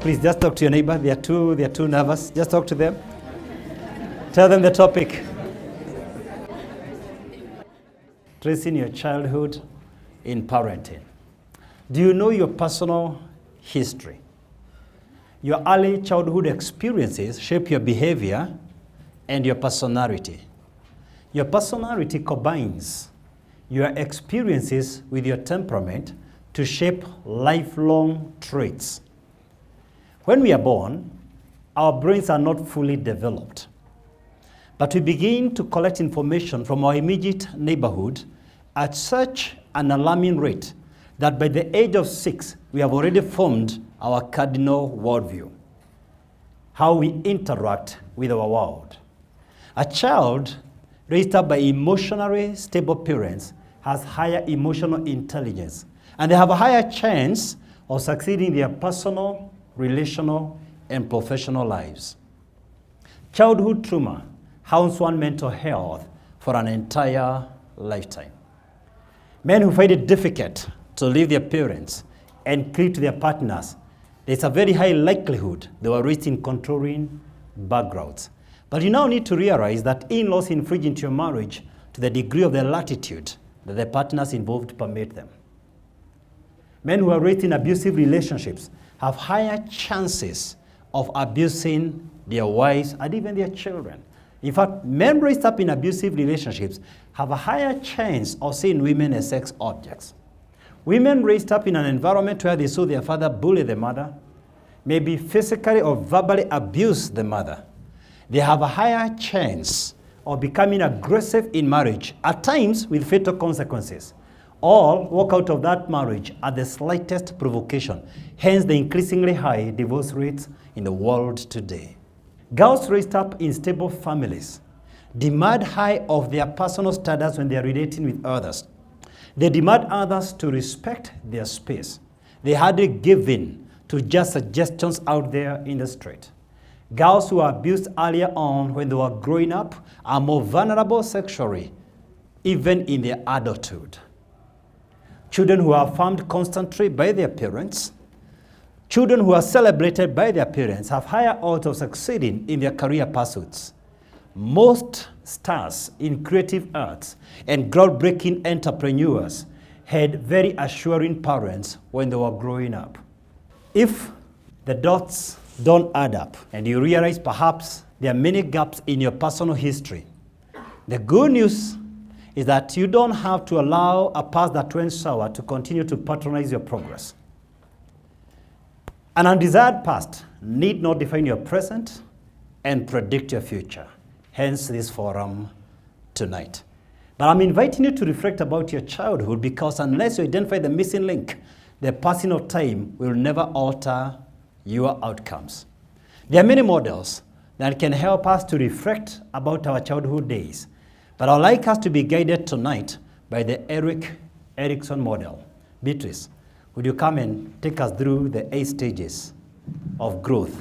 Please just talk to your neighbor. They're too nervous. Just talk to them. Tell them the topic. Tracing your childhood in parenting. Do you know your personal history? Your early childhood experiences shape your behavior and your personality. Your personality combines your experiences with your temperament to shape lifelong traits. When we are born, our brains are not fully developed, but we begin to collect information from our immediate neighborhood at such an alarming rate that by the age of 6, we have already formed our cardinal worldview, how we interact with our world. A child raised up by emotionally stable parents has higher emotional intelligence, and they have a higher chance of succeeding in their personal, relational, and professional lives. Childhood trauma haunts one's mental health for an entire lifetime. Men who find it difficult to leave their parents and cleave to their partners, there's a very high likelihood they were raised in controlling backgrounds. But you now need to realize that in-laws infringe into your marriage to the degree of the latitude that the partners involved permit them. Men who are raised in abusive relationships have higher chances of abusing their wives and even their children. In fact, men raised up in abusive relationships have a higher chance of seeing women as sex objects. Women raised up in an environment where they saw their father bully the mother, maybe physically or verbally abuse the mother, they have a higher chance of becoming aggressive in marriage, at times with fatal consequences, or walk out of that marriage at the slightest provocation, hence the increasingly high divorce rates in the world today. Girls raised up in stable families demand high of their personal standards when they are relating with others. They demand others to respect their space. They hardly give in to just suggestions out there in the street. Girls who are abused earlier on when they were growing up are more vulnerable sexually, even in their adulthood. Children who are affirmed constantly by their parents, children who are celebrated by their parents have higher odds of succeeding in their career pursuits. Most stars in creative arts and groundbreaking entrepreneurs had very assuring parents when they were growing up. If the dots don't add up and you realize perhaps there are many gaps in your personal history, the good news is that you don't have to allow a past that went sour to continue to patronize your progress. An undesired past need not define your present and predict your future. Hence this forum tonight. But I'm inviting you to reflect about your childhood, because unless you identify the missing link, the passing of time will never alter your outcomes. There are many models that can help us to reflect about our childhood days, but I'd like us to be guided tonight by the Erikson model. Beatrice, would you come and take us through the 8 stages of growth?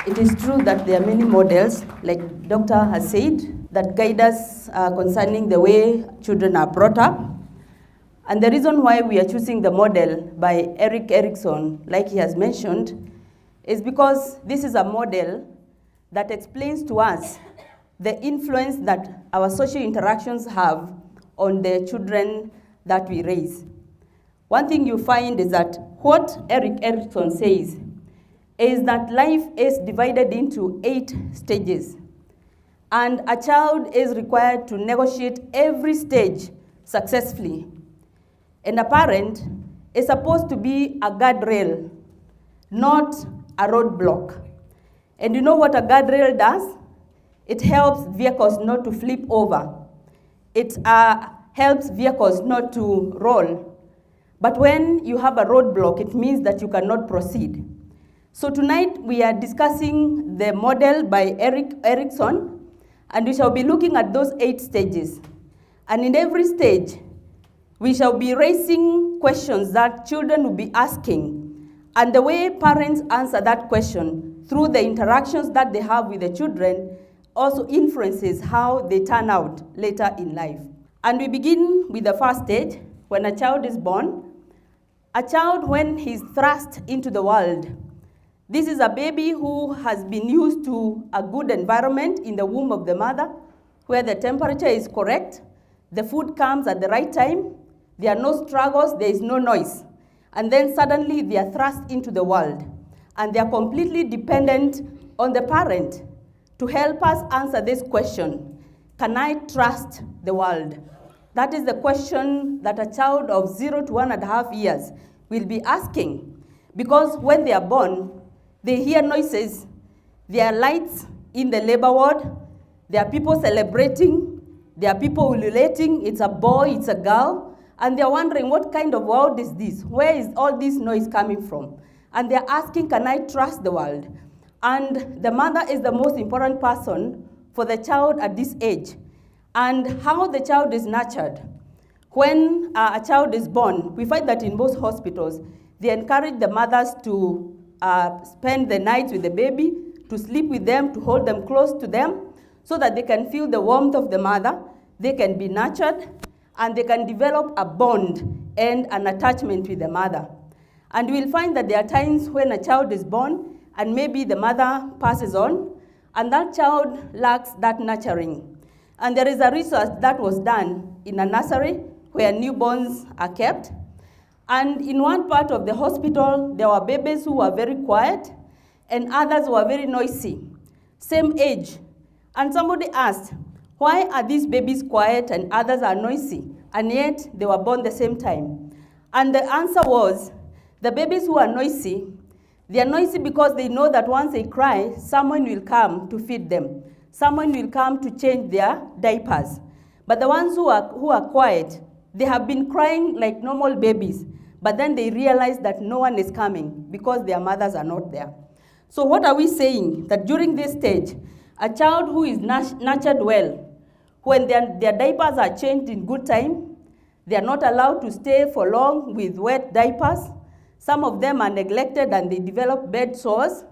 It is true that there are many models, like Doctor has said, that guide us concerning the way children are brought up. And the reason why we are choosing the model by Erikson, like he has mentioned, is because this is a model that explains to us the influence that our social interactions have on the children that we raise. One thing you find is that what Erikson says is that life is divided into 8 stages, and a child is required to negotiate every stage successfully. And a parent is supposed to be a guardrail, not a roadblock. And you know what a guardrail does? It helps vehicles not to flip over. It helps vehicles not to roll. But when you have a roadblock, it means that you cannot proceed. So tonight we are discussing the model by Erikson, and we shall be looking at those 8 stages. And in every stage, we shall be raising questions that children will be asking. And the way parents answer that question through the interactions that they have with the children also influences how they turn out later in life. And we begin with the first stage, when a child is born. A child, when he's thrust into the world, This is a baby who has been used to a good environment in the womb of the mother, where the temperature is correct, the food comes at the right time, there are no struggles, there is no noise. And then suddenly they are thrust into the world. And they are completely dependent on the parent to help us answer this question: can I trust the world? That is the question that a child of 0 to 1.5 years will be asking. Because when they are born, they hear noises, there are lights in the labor ward, there are people celebrating, there are people ululating, it's a boy, it's a girl, and they're wondering, what kind of world is this? Where is all this noise coming from? And they're asking, can I trust the world? And the mother is the most important person for the child at this age. And how the child is nurtured. When a child is born, we find that in most hospitals, they encourage the mothers to spend the nights with the baby, to sleep with them, to hold them close to them, so that they can feel the warmth of the mother, they can be nurtured, and they can develop a bond and an attachment with the mother. And we'll find that there are times when a child is born, and maybe the mother passes on, and that child lacks that nurturing. And there is a research that was done in a nursery where newborns are kept. And in one part of the hospital, there were babies who were very quiet, and others were very noisy, same age. And somebody asked, why are these babies quiet and others are noisy, and yet they were born the same time? And the answer was, the babies who are noisy, they are noisy because they know that once they cry, someone will come to feed them. Someone will come to change their diapers. But the ones who are quiet, they have been crying like normal babies, but then they realize that no one is coming because their mothers are not there. So what are we saying? That during this stage, a child who is nurtured well, when their diapers are changed in good time, they are not allowed to stay for long with wet diapers. Some of them are neglected and they develop bed sores.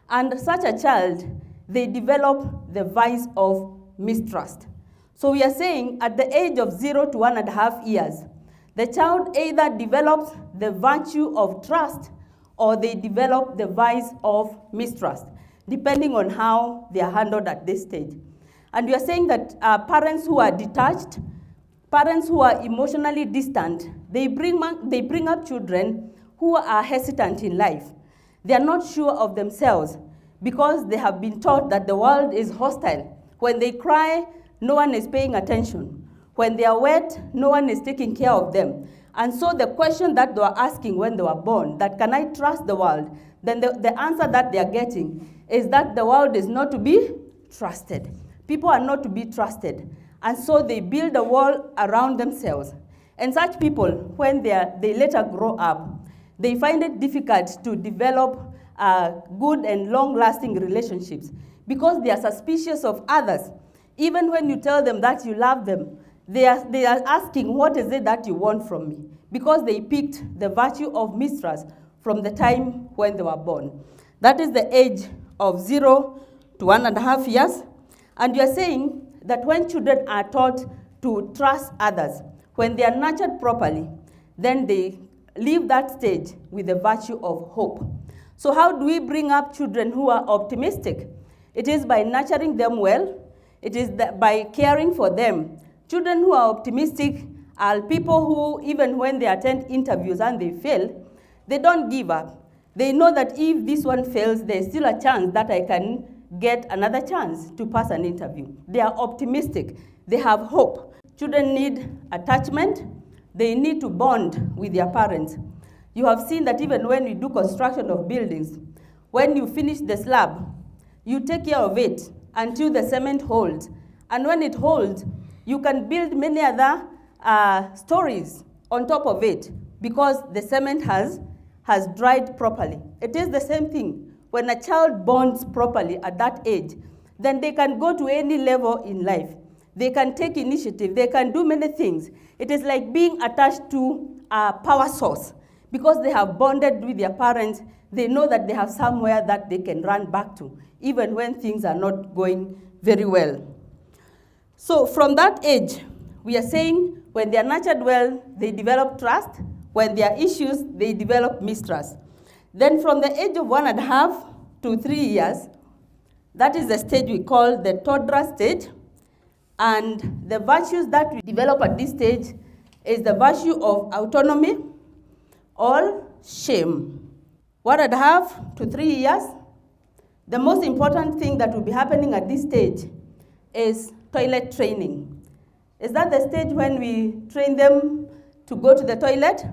And such a child, they develop the vice of mistrust. So we are saying at the age of 0 to 1.5 years, the child either develops the virtue of trust or they develop the vice of mistrust, depending on how they are handled at this stage. And we are saying that parents who are detached, parents who are emotionally distant, they bring up children who are hesitant in life. They are not sure of themselves because they have been taught that the world is hostile. When they cry, no one is paying attention. When they are wet, no one is taking care of them. And so the question that they were asking when they were born, that can I trust the world? Then the answer that they are getting is that the world is not to be trusted. People are not to be trusted. And so they build a wall around themselves. And such people, when they later grow up, they find it difficult to develop good and long-lasting relationships because they are suspicious of others. Even when you tell them that you love them, they are asking, what is it that you want from me? Because they picked the virtue of mistrust from the time when they were born. That is the age of 0 to 1.5 years. And you are saying that when children are taught to trust others, when they are nurtured properly, then they leave that stage with the virtue of hope. So how do we bring up children who are optimistic? It is by nurturing them well. It is by caring for them. Children who are optimistic are people who, even when they attend interviews and they fail, they don't give up. They know that if this one fails, there's still a chance that I can get another chance to pass an interview. They are optimistic. They have hope. Children need attachment. They need to bond with their parents. You have seen that even when you do construction of buildings, when you finish the slab, you take care of it until the cement holds. And when it holds, you can build many other stories on top of it because the cement has dried properly. It is the same thing. When a child bonds properly at that age, then they can go to any level in life. They can take initiative. They can do many things. It is like being attached to a power source. Because they have bonded with their parents, they know that they have somewhere that they can run back to, even when things are not going very well. So from that age, we are saying when they are nurtured well, they develop trust. When there are issues, they develop mistrust. Then from the age of 1.5, to 3 years, that is the stage we call the Tatra State. And the virtues that we develop at this stage is the virtue of autonomy or shame. What I'd have to 3 years, the most important thing that will be happening at this stage is toilet training. Is that the stage when we train them to go to the toilet?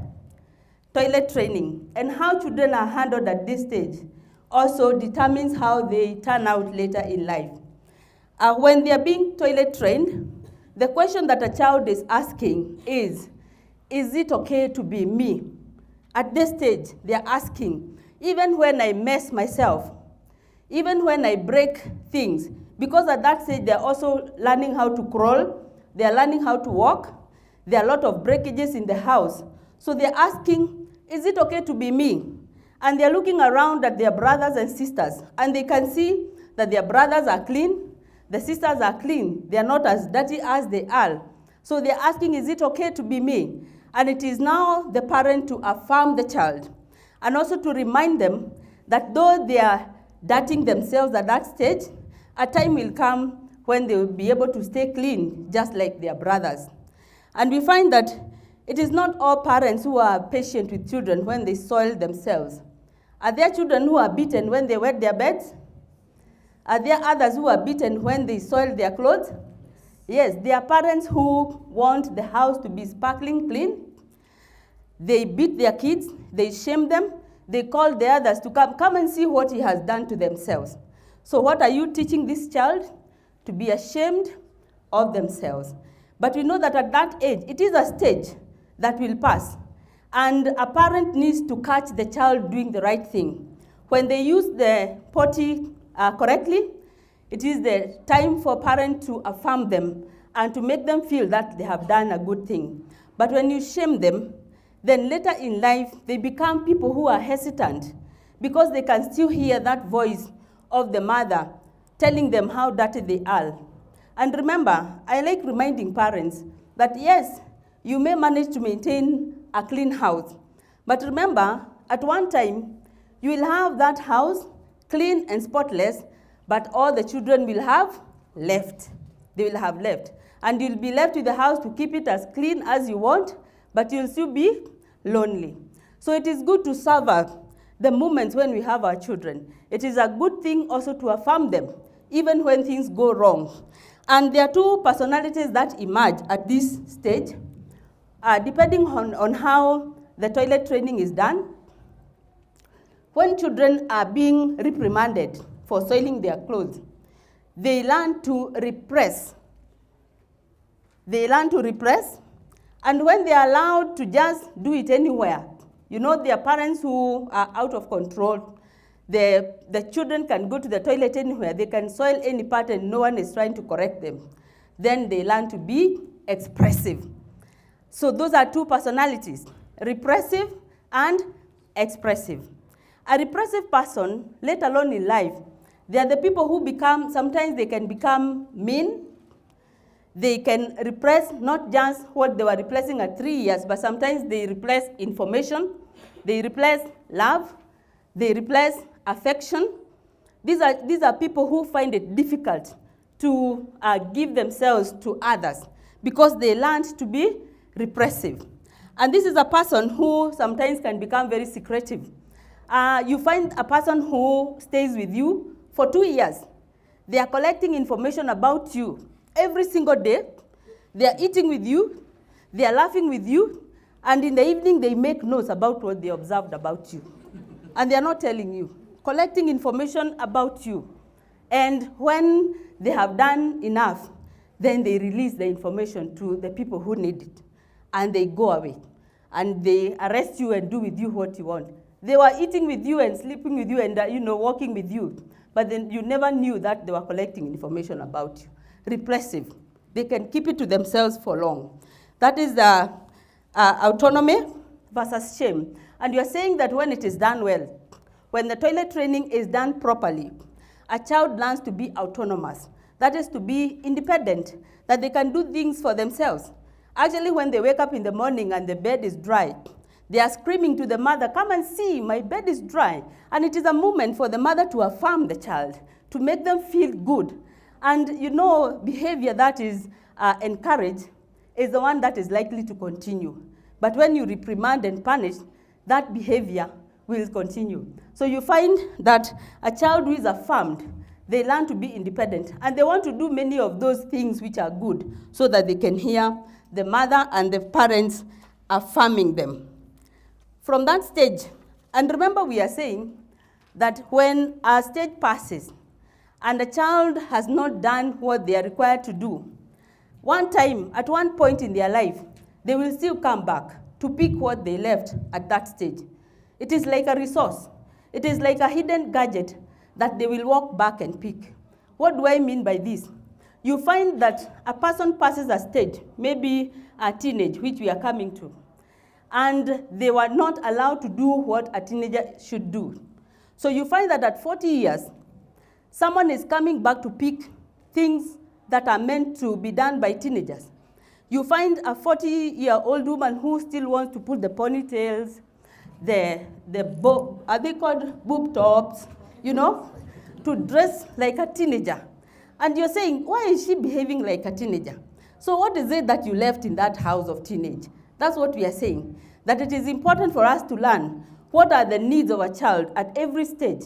Toilet training. And how children are handled at this stage also determines how they turn out later in life. When they are being toilet trained, the question that a child is asking is it okay to be me? At this stage, they are asking, even when I mess myself, even when I break things, because at that stage, they're also learning how to crawl, they're learning how to walk, there are a lot of breakages in the house. So they're asking, is it okay to be me? And they're looking around at their brothers and sisters, and they can see that their brothers are clean, the sisters are clean, they are not as dirty as they are. So they're asking, is it okay to be me? And it is now the parent to affirm the child, and also to remind them that though they are dirtying themselves at that stage, a time will come when they will be able to stay clean, just like their brothers. And we find that it is not all parents who are patient with children when they soil themselves. Are there children who are beaten when they wet their beds? Are there others who are beaten when they soil their clothes? Yes, there are parents who want the house to be sparkling clean. They beat their kids, they shame them, they call the others to come and see what he has done to themselves. So what are you teaching this child? To be ashamed of themselves. But we know that at that age, it is a stage that will pass. And a parent needs to catch the child doing the right thing. When they use the potty correctly, it is the time for parents to affirm them and to make them feel that they have done a good thing. But when you shame them, then later in life, they become people who are hesitant because they can still hear that voice of the mother telling them how dirty they are. And remember, I like reminding parents that yes, you may manage to maintain a clean house, but remember, at one time, you will have that house clean and spotless, but all the children will have left. They will have left. And you'll be left with the house to keep it as clean as you want, but you'll still be lonely. So it is good to savor the moments when we have our children. It is a good thing also to affirm them, even when things go wrong. And there are two personalities that emerge at this stage, depending on how the toilet training is done. When children are being reprimanded for soiling their clothes, they learn to repress. They learn to repress, and when they are allowed to just do it anywhere, you know, there are parents who are out of control. The children can go to the toilet anywhere. They can soil any part and no one is trying to correct them. Then they learn to be expressive. So those are two personalities, repressive and expressive. A repressive person, let alone in life, they are the people who become, sometimes they can become mean. They can repress not just what they were repressing at 3 years, but sometimes they repress information, they repress love, they repress affection. These are people who find it difficult to give themselves to others because they learned to be repressive. And this is a person who sometimes can become very secretive. You find a person who stays with you for 2 years. They are collecting information about you every single day. They are eating with you. They are laughing with you. And in the evening, they make notes about what they observed about you. And they are not telling you, collecting information about you. And when they have done enough, then they release the information to the people who need it. And they go away. And they arrest you and do with you what you want. They were eating with you and sleeping with you and walking with you. But then you never knew that they were collecting information about you. Repressive. They can keep it to themselves for long. That is the autonomy versus shame. And you're saying that when it is done well, when the toilet training is done properly, a child learns to be autonomous. That is to be independent, that they can do things for themselves. Actually, when they wake up in the morning and the bed is dry, They are screaming to the mother, come and see, my bed is dry. And it is a moment for the mother to affirm the child, to make them feel good. And behavior that is encouraged is the one that is likely to continue. But when you reprimand and punish, that behavior will continue. So you find that a child who is affirmed, they learn to be independent, and they want to do many of those things which are good so that they can hear the mother and the parents affirming them. From that stage, and remember we are saying that when a stage passes and a child has not done what they are required to do, at one point in their life, they will still come back to pick what they left at that stage. It is like a resource. It is like a hidden gadget that they will walk back and pick. What do I mean by this? You find that a person passes a stage, maybe a teenage, which we are coming to, and they were not allowed to do what a teenager should do. So you find that at 40 years, someone is coming back to pick things that are meant to be done by teenagers. You find a 40-year-old woman who still wants to put the ponytails, are they called boob tops, to dress like a teenager. And you're saying, why is she behaving like a teenager? So what is it that you left in that house of teenage? That's what we are saying, that it is important for us to learn what are the needs of a child at every stage,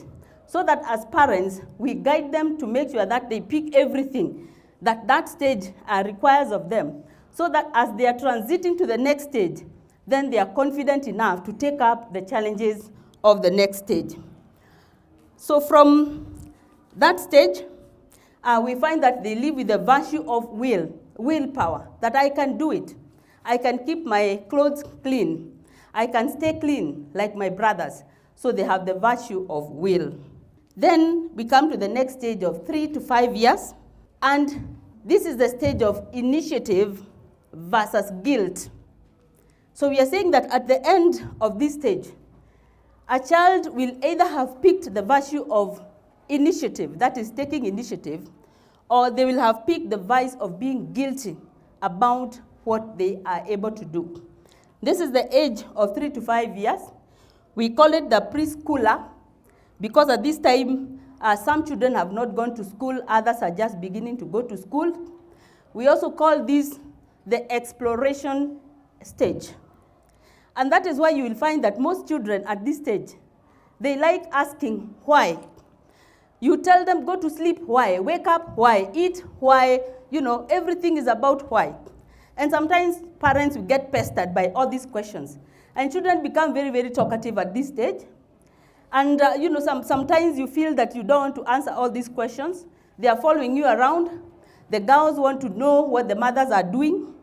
so that as parents, we guide them to make sure that they pick everything that stage requires of them, so that as they are transiting to the next stage, then they are confident enough to take up the challenges of the next stage. So from that stage, we find that they live with the virtue of willpower, that I can do it. I can keep my clothes clean. I can stay clean like my brothers. So they have the virtue of will. Then we come to the next stage of 3 to 5 years. And this is the stage of initiative versus guilt. So we are saying that at the end of this stage, a child will either have picked the virtue of initiative, that is taking initiative, or they will have picked the vice of being guilty about what they are able to do. This is the age of 3 to 5 years. We call it the preschooler because at this time, some children have not gone to school, others are just beginning to go to school. We also call this the exploration stage. And that is why you will find that most children at this stage, they like asking why. You tell them, go to sleep, why? Wake up, why? Eat, why? Everything is about why. And sometimes parents will get pestered by all these questions. And children become very, very talkative at this stage. And sometimes you feel that you don't want to answer all these questions. They are following you around. The girls want to know what the mothers are doing.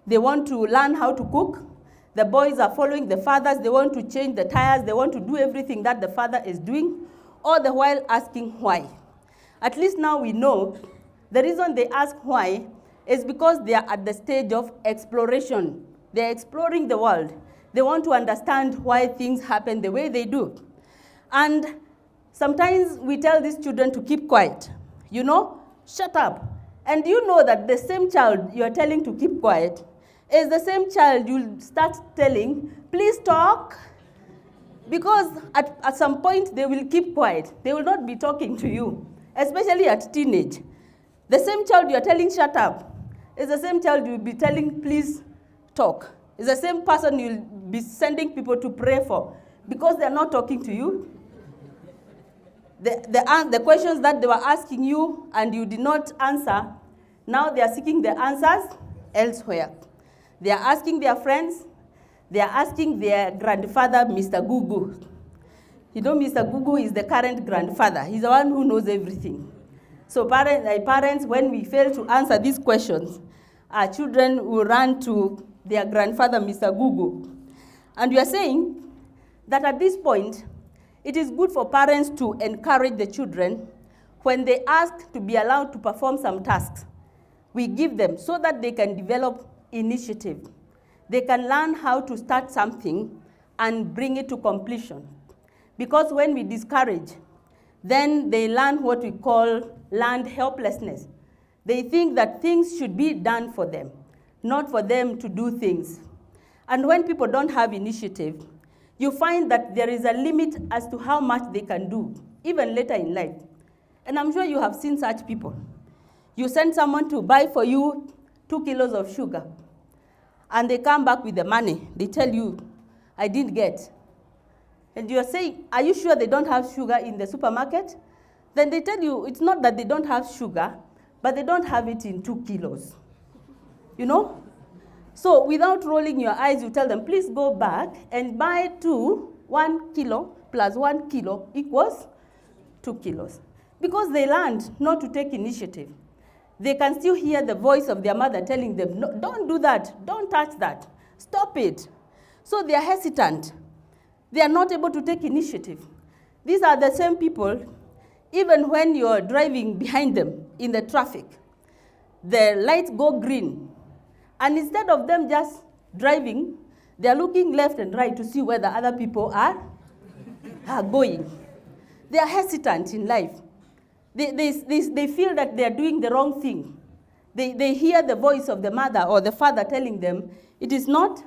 They want to learn how to cook. The boys are following the fathers. They want to change the tires. They want to do everything that the father is doing, all the while asking why. At least now we know the reason they ask why is because they are at the stage of exploration. They are exploring the world. They want to understand why things happen the way they do. And sometimes we tell these children to keep quiet. Shut up. And you know that the same child you are telling to keep quiet is the same child you'll start telling, please talk. Because at some point they will keep quiet. They will not be talking to you, especially at teenage. The same child you are telling shut up is the same child you'll be telling please talk. It's the same person you'll be sending people to pray for because they're not talking to you. The questions that they were asking you and you did not answer, now they are seeking the answers elsewhere. They are asking their friends. They are asking their grandfather, Mr. Gugu. Mr. Gugu is the current grandfather. He's the one who knows everything. So parents, when we fail to answer these questions, our children will run to their grandfather, Mr. Gugu. And we are saying that at this point, it is good for parents to encourage the children when they ask to be allowed to perform some tasks. We give them so that they can develop initiative. They can learn how to start something and bring it to completion. Because when we discourage, then they learn what we call learned helplessness. They think that things should be done for them, not for them to do things. And when people don't have initiative, you find that there is a limit as to how much they can do, even later in life. And I'm sure you have seen such people. You send someone to buy for you 2 kilos of sugar, and they come back with the money. They tell you, I didn't get. And you're saying, are you sure they don't have sugar in the supermarket? Then they tell you, it's not that they don't have sugar, but they don't have it in 2 kilos. You know? So without rolling your eyes, you tell them, please go back and buy 1 kilo plus 1 kilo equals 2 kilos. Because they learned not to take initiative. They can still hear the voice of their mother telling them, no, don't do that, don't touch that, stop it. So they are hesitant. They are not able to take initiative. These are the same people, even when you're driving behind them in the traffic, the lights go green. And instead of them just driving, they're looking left and right to see where the other people are going. They are hesitant in life. They feel that they are doing the wrong thing. They hear the voice of the mother or the father telling them, it is not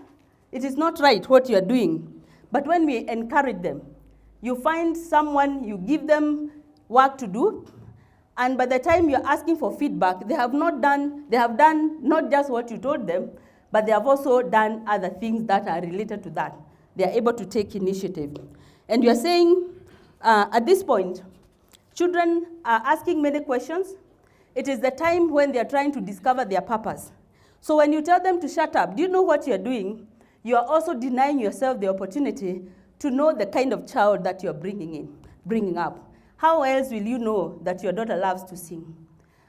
right what you are doing. But when we encourage them, you find someone, you give them work to do, and by the time you're asking for feedback, they have done not just what you told them, but they have also done other things that are related to that. They are able to take initiative. And you're saying, at this point, children are asking many questions. It is the time when they are trying to discover their purpose. So when you tell them to shut up, do you know what you're doing? You are also denying yourself the opportunity to know the kind of child that you're bringing up. How else will you know that your daughter loves to sing?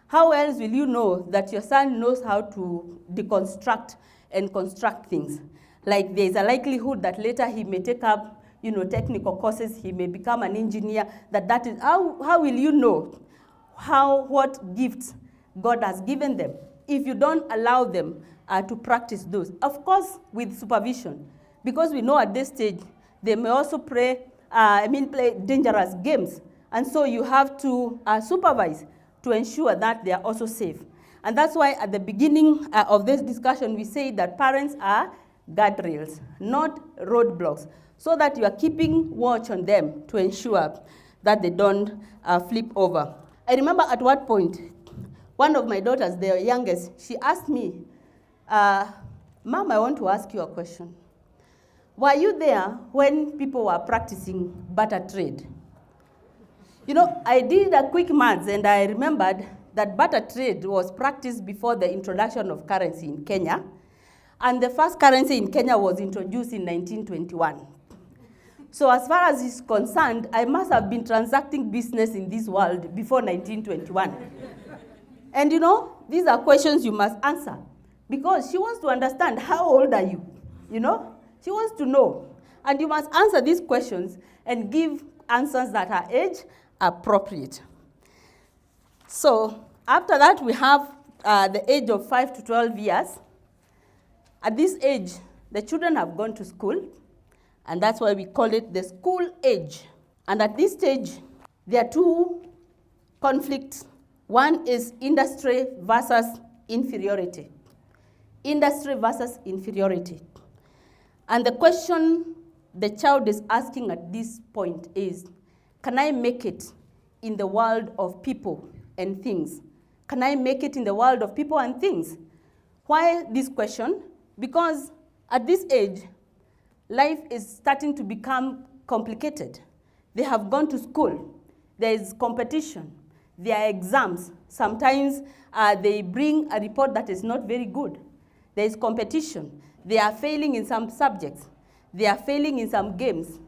How else will you know that your son knows how to deconstruct and construct things? Like there's a likelihood that later he may take up technical courses, he may become an engineer, that is, how will you know what gifts God has given them if you don't allow them to practice those? Of course, with supervision, because we know at this stage, they may also play dangerous games. And so you have to supervise to ensure that they are also safe. And that's why at the beginning of this discussion, we say that parents are guardrails, not roadblocks, so that you are keeping watch on them to ensure that they don't flip over. I remember at one point, one of my daughters, the youngest, she asked me, Mom, I want to ask you a question. Were you there when people were practicing barter trade? I did a quick maths, and I remembered that barter trade was practiced before the introduction of currency in Kenya. And the first currency in Kenya was introduced in 1921. So as far as is concerned, I must have been transacting business in this world before 1921. And these are questions you must answer, because she wants to understand, how old are you? She wants to know. And you must answer these questions and give answers that are age appropriate. So after that, we have the age of 5 to 12 years. At this age, the children have gone to school, and that's why we call it the school age. And at this stage, there are two conflicts. One is industry versus inferiority. Industry versus inferiority. And the question the child is asking at this point is, can I make it in the world of people and things? Can I make it in the world of people and things? Why this question? Because at this age, life is starting to become complicated. They have gone to school. There is competition. There are exams. Sometimes they bring a report that is not very good. There is competition. They are failing in some subjects. They are failing in some games.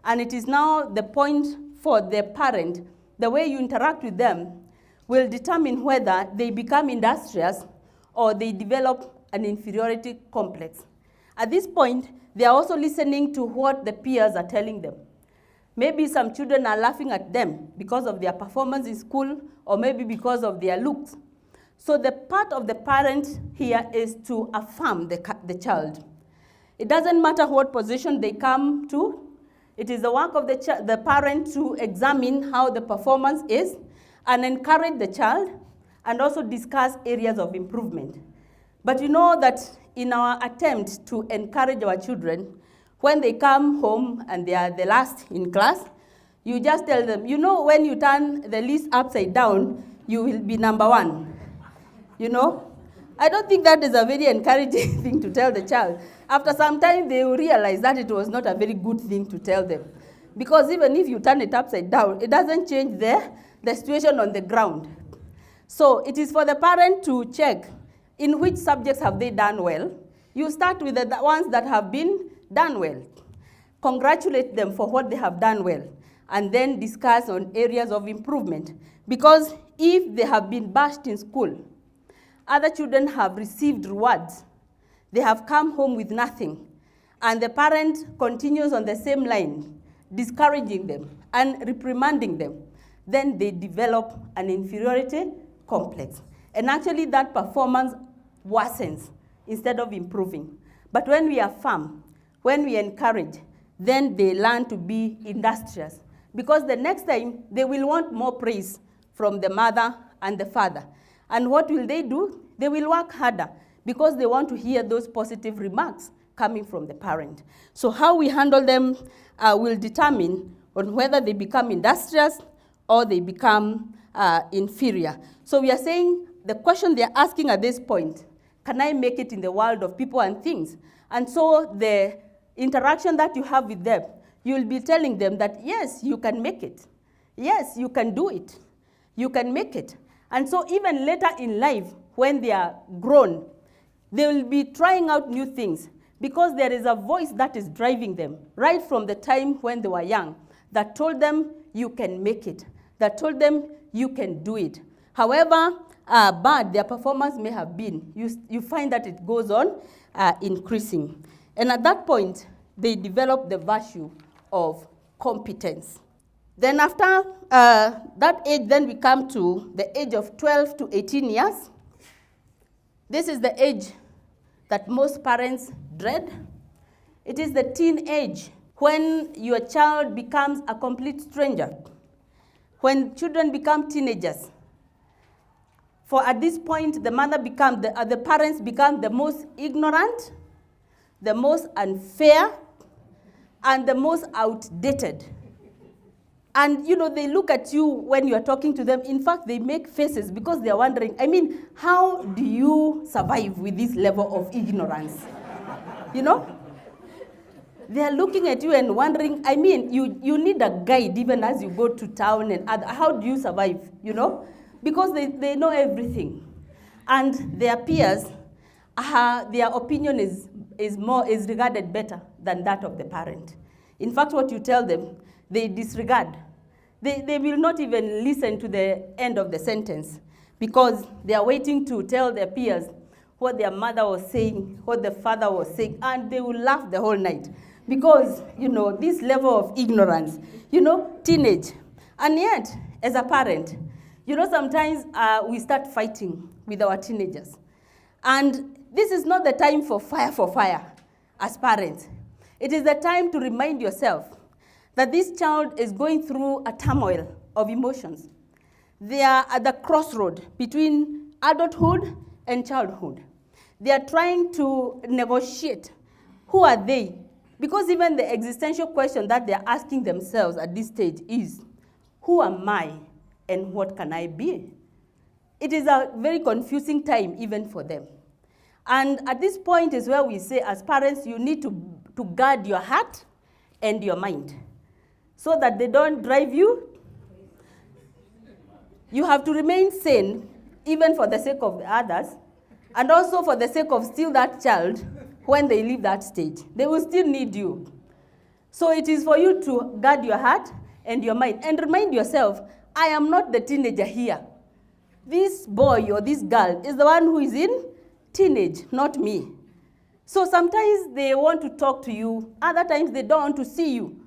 And it is now the point for the parent, the way you interact with them will determine whether they become industrious or they develop an inferiority complex. At this point, they are also listening to what the peers are telling them. Maybe some children are laughing at them because of their performance in school, or maybe because of their looks. So the part of the parent here is to affirm the child. It doesn't matter what position they come to. It is the work of the parent to examine how the performance is and encourage the child and also discuss areas of improvement. But you know that in our attempt to encourage our children, when they come home and they are the last in class, you just tell them, you know, when you turn the list upside down, you will be number one. You know? I don't think that is a very encouraging thing to tell the child. After some time, they will realize that it was not a very good thing to tell them. Because even if you turn it upside down, it doesn't change the situation on the ground. So it is for the parent to check in which subjects have they done well. You start with the ones that have been done well. Congratulate them for what they have done well, and then discuss on areas of improvement. Because if they have been bashed in school, other children have received rewards, they have come home with nothing, and the parent continues on the same line, discouraging them and reprimanding them, then they develop an inferiority complex. And actually that performance worsens instead of improving. But when we affirm, when we encourage, then they learn to be industrious. Because the next time, they will want more praise from the mother and the father. And what will they do? They will work harder because they want to hear those positive remarks coming from the parent. So how we handle them will determine on whether they become industrious or they become inferior. So we are saying the question they are asking at this point, can I make it in the world of people and things? And so the interaction that you have with them, you will be telling them that, yes, you can make it. Yes, you can do it. You can make it. And so even later in life, when they are grown, they will be trying out new things because there is a voice that is driving them right from the time when they were young that told them you can make it, that told them you can do it. However bad their performance may have been, you find that it goes on increasing. And at that point, they develop the virtue of competence. Then after that age, then we come to the age of 12 to 18 years. This is the age that most parents dread. It is the teen age when your child becomes a complete stranger, when children become teenagers. For at this point, the parents become the most ignorant, the most unfair, and the most outdated. And you know, they look at you when you are talking to them. In fact, they make faces because they are wondering, I mean, how do you survive with this level of ignorance? You know? They are looking at you and wondering, I mean, you need a guide even as you go to town and how do you survive, you know? Because they know everything. And their peers, their opinion is regarded better than that of the parent. In fact, what you tell them, they disregard. They will not even listen to the end of the sentence because they are waiting to tell their peers what their mother was saying, what the father was saying, and they will laugh the whole night. Because, you know, this level of ignorance, you know, teenage. And yet, as a parent, you know, sometimes we start fighting with our teenagers. And this is not the time for fire as parents. It is the time to remind yourself that this child is going through a turmoil of emotions. They are at the crossroad between adulthood and childhood. They are trying to negotiate. Who are they? Because even the existential question that they are asking themselves at this stage is, who am I and what can I be? It is a very confusing time even for them. And at this point is where we say, as parents, you need to guard your heart and your mind so that they don't drive you. You have to remain sane, even for the sake of the others, and also for the sake of still that child when they leave that stage. They will still need you. So it is for you to guard your heart and your mind and remind yourself, I am not the teenager here. This boy or this girl is the one who is in teenage, not me. So sometimes they want to talk to you, other times they don't want to see you.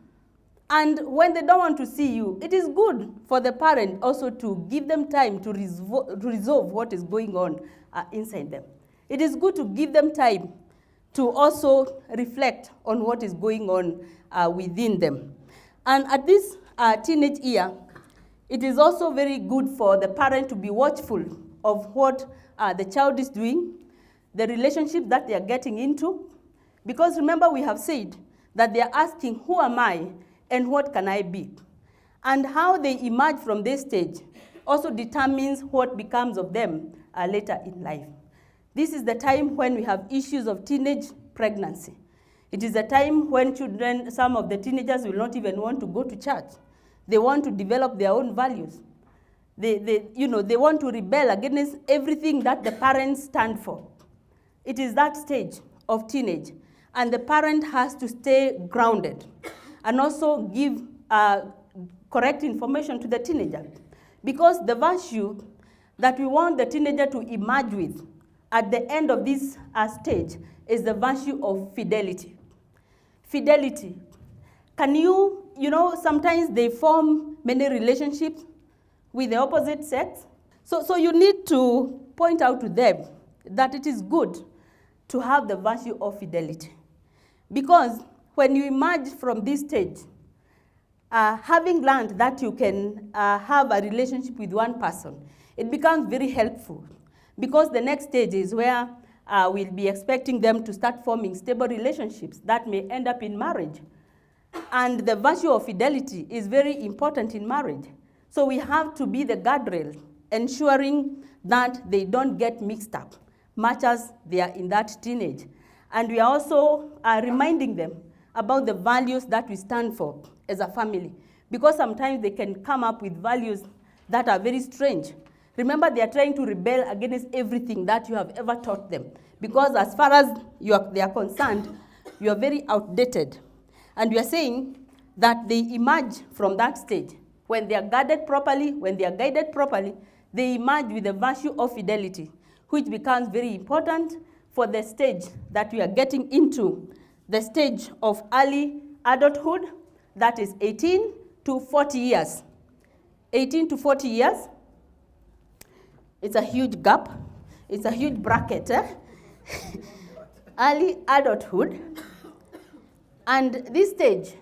And when they don't want to see you, it is good for the parent also to give them time to resolve what is going on inside them. It is good to give them time to also reflect on what is going on within them. And at this teenage year, it is also very good for the parent to be watchful of what the child is doing, the relationship that they are getting into. Because remember, we have said that they are asking, who am I and what can I be? And how they emerge from this stage also determines what becomes of them later in life. This is the time when we have issues of teenage pregnancy. It is a time when children, some of the teenagers will not even want to go to church. They want to develop their own values. They want to rebel against everything that the parents stand for. It is that stage of teenage, and the parent has to stay grounded and also give correct information to the teenager. Because the virtue that we want the teenager to emerge with at the end of this stage is the virtue of fidelity. Fidelity. Can sometimes they form many relationships with the opposite sex. So you need to point out to them that it is good to have the virtue of fidelity. Because when you emerge from this stage, having learned that you can have a relationship with one person, it becomes very helpful. Because the next stage is where we'll be expecting them to start forming stable relationships that may end up in marriage. And the virtue of fidelity is very important in marriage. So we have to be the guardrail, ensuring that they don't get mixed up, much as they are in that teenage. And we are also reminding them about the values that we stand for as a family. Because sometimes they can come up with values that are very strange. Remember, they are trying to rebel against everything that you have ever taught them. Because as far as they are concerned, you are very outdated. And we are saying that they emerge from that stage. When they are guarded properly, when they are guided properly, they emerge with the virtue of fidelity, which becomes very important for the stage that we are getting into, the stage of early adulthood, that is 18 to 40 years. 18 to 40 years, it's a huge gap. It's a huge bracket. Early adulthood. And this stage,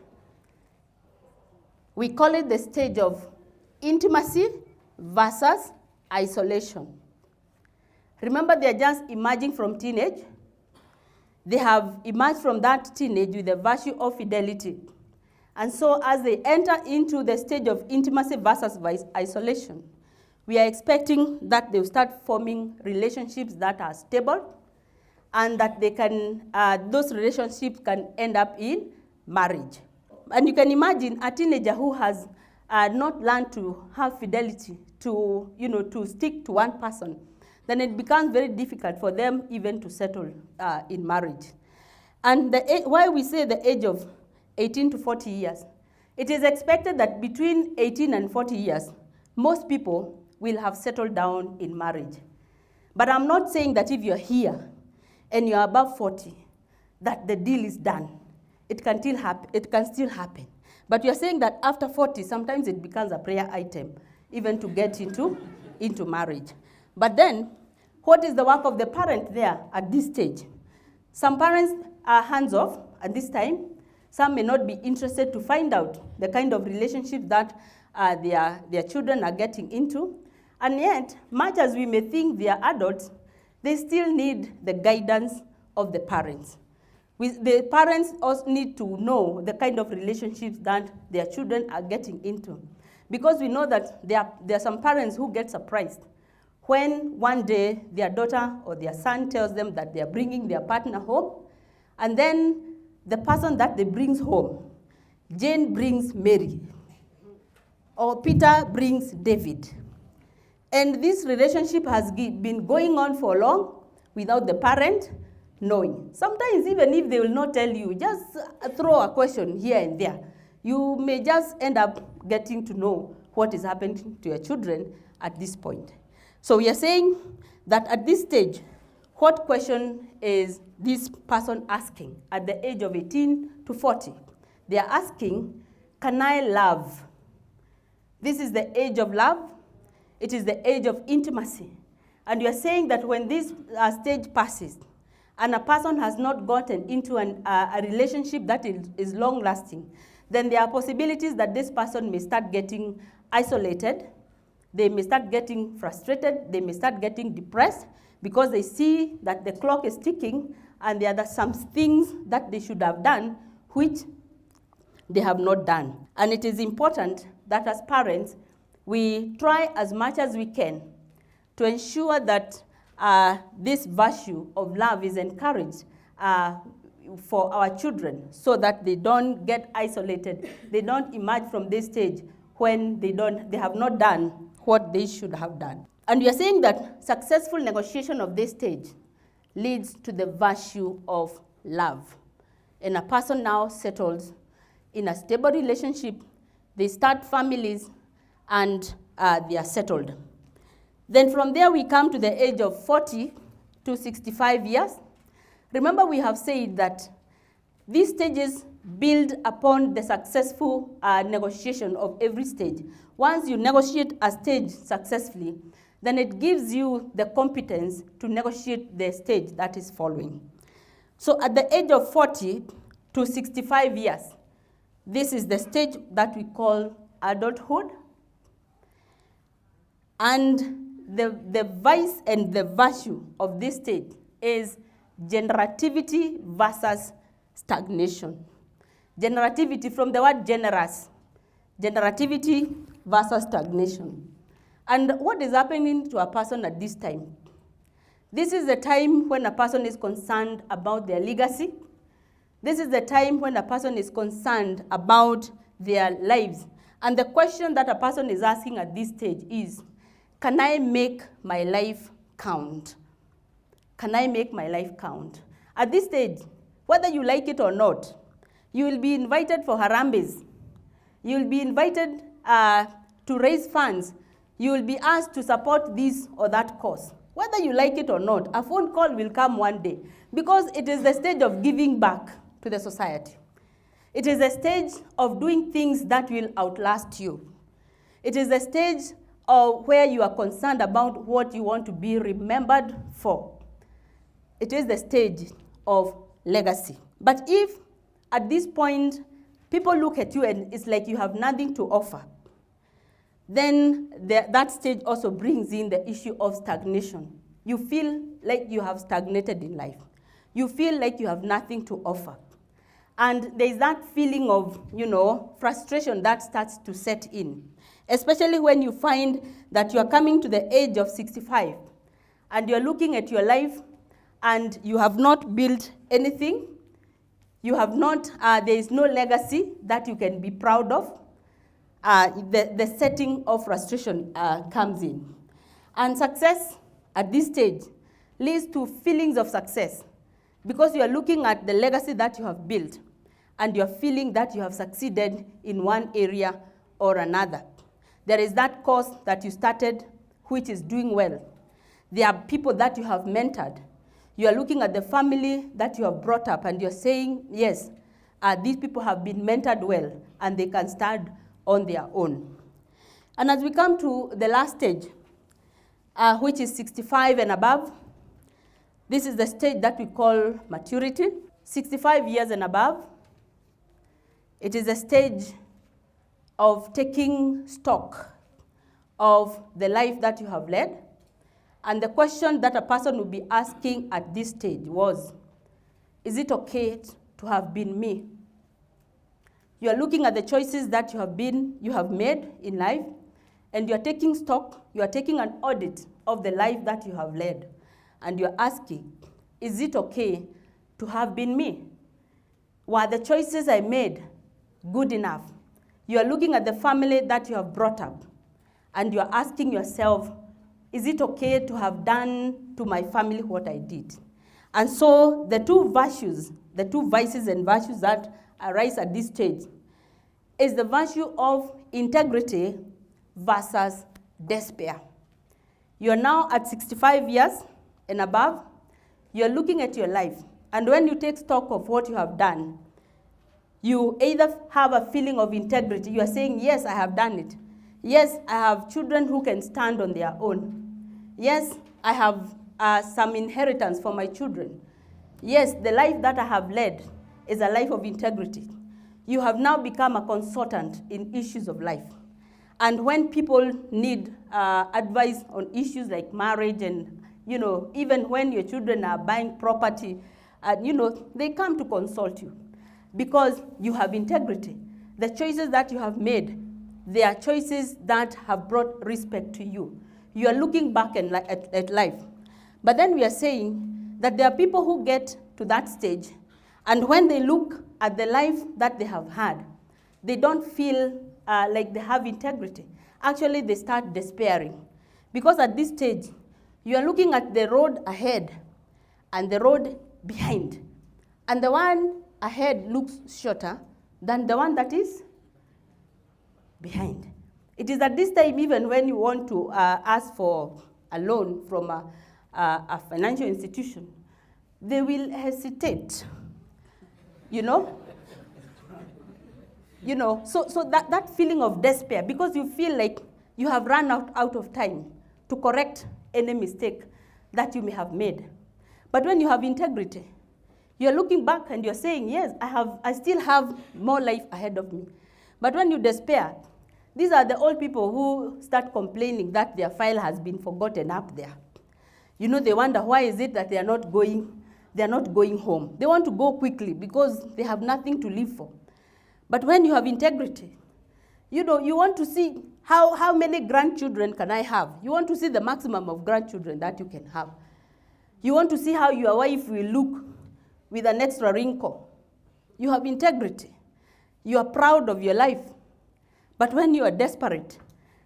we call it the stage of intimacy versus isolation. Remember, they are just emerging from teenage. They have emerged from that teenage with the virtue of fidelity. And so as they enter into the stage of intimacy versus isolation, we are expecting that they will start forming relationships that are stable, and that they can, those relationships can end up in marriage. And you can imagine a teenager who has not learned to have fidelity, to stick to one person, then it becomes very difficult for them even to settle in marriage. And why we say the age of 18 to 40 years, it is expected that between 18 and 40 years, most people will have settled down in marriage. But I'm not saying that if you're here and you're above 40, that the deal is done. It can still happen. But you're saying that after 40, sometimes it becomes a prayer item, even to get into marriage. But then, what is the work of the parent there at this stage? Some parents are hands-off at this time. Some may not be interested to find out the kind of relationship that their children are getting into. And yet, much as we may think they are adults, they still need the guidance of the parents. The parents also need to know the kind of relationships that their children are getting into. Because we know that there are some parents who get surprised when one day their daughter or their son tells them that they are bringing their partner home, and then the person that they brings home, Jane brings Mary, or Peter brings David. And this relationship has been going on for long without the parent knowing. Sometimes even if they will not tell you, just throw a question here and there. You may just end up getting to know what is happening to your children at this point. So we are saying that at this stage, what question is this person asking at the age of 18 to 40? They are asking, can I love? This is the age of love. It is the age of intimacy. And we are saying that when this stage passes, and a person has not gotten into a relationship that is long-lasting, then there are possibilities that this person may start getting isolated, they may start getting frustrated, they may start getting depressed, because they see that the clock is ticking and there are some things that they should have done which they have not done. And it is important that as parents, we try as much as we can to ensure that this virtue of love is encouraged for our children, so that they don't get isolated. They don't emerge from this stage when they have not done what they should have done. And we are saying that successful negotiation of this stage leads to the virtue of love. And a person now settles in a stable relationship, they start families, and they are settled. Then from there we come to the age of 40 to 65 years. Remember, we have said that these stages build upon the successful negotiation of every stage. Once you negotiate a stage successfully, then it gives you the competence to negotiate the stage that is following. So at the age of 40 to 65 years, this is the stage that we call adulthood. And the vice and the virtue of this stage is generativity versus stagnation. Generativity, from the word generous, generativity versus stagnation. And what is happening to a person at this time? This is the time when a person is concerned about their legacy. This is the time when a person is concerned about their lives. And the question that a person is asking at this stage is, can I make my life count? Can I make my life count? At this stage, whether you like it or not, you will be invited for harambes. You will be invited to raise funds. You will be asked to support this or that cause. Whether you like it or not, a phone call will come one day, because it is the stage of giving back to the society. It is a stage of doing things that will outlast you. It is a stage of where you are concerned about what you want to be remembered for. It is the stage of legacy. But if at this point people look at you and it's like you have nothing to offer, then that stage also brings in the issue of stagnation. You feel like you have stagnated in life. You feel like you have nothing to offer. And there's that feeling of, frustration that starts to set in, especially when you find that you are coming to the age of 65 and you're looking at your life and you have not built anything. You have not, there is no legacy that you can be proud of. The setting of frustration comes in. And success at this stage leads to feelings of success, because you are looking at the legacy that you have built and you're feeling that you have succeeded in one area or another. There is that course that you started which is doing well. There are people that you have mentored. You are looking at the family that you have brought up and you're saying, yes, these people have been mentored well and they can stand on their own. And as we come to the last stage, which is 65 and above, this is the stage that we call maturity. 65 years and above, it is a stage of taking stock of the life that you have led. And the question that a person would be asking at this stage was, is it okay to have been me? You are looking at the choices that you have made in life, and you are taking stock, you are taking an audit of the life that you have led. And you're asking, is it okay to have been me? Were the choices I made good enough? You are looking at the family that you have brought up, and you're asking yourself, is it okay to have done to my family what I did? And so the two virtues, the two vices and virtues that arise at this stage is the virtue of integrity versus despair. You're now at 65 years and above. You're looking at your life, and when you take stock of what you have done, you either have a feeling of integrity. You are saying, yes, I have done it. Yes, I have children who can stand on their own. Yes, I have some inheritance for my children. Yes, the life that I have led is a life of integrity. You have now become a consultant in issues of life. And when people need advice on issues like marriage and even when your children are buying property, they come to consult you because you have integrity. The choices that you have made, they are choices that have brought respect to you. You are looking back at life. But then we are saying that there are people who get to that stage, and when they look at the life that they have had, they don't feel like they have integrity. Actually, they start despairing. Because at this stage, you are looking at the road ahead and the road behind. And the one ahead looks shorter than the one that is behind. It is at this time, even when you want to ask for a loan from a financial institution, they will hesitate, So that feeling of despair, because you feel like you have run out of time to correct any mistake that you may have made. But when you have integrity, you're looking back and you're saying, yes, I still have more life ahead of me. But when you despair, these are the old people who start complaining that their file has been forgotten up there. They wonder why is it that they are not going home. They want to go quickly because they have nothing to live for. But when you have integrity, you want to see how many grandchildren can I have. You want to see the maximum of grandchildren that you can have. You want to see how your wife will look with an extra wrinkle. You have integrity. You are proud of your life. But when you are desperate,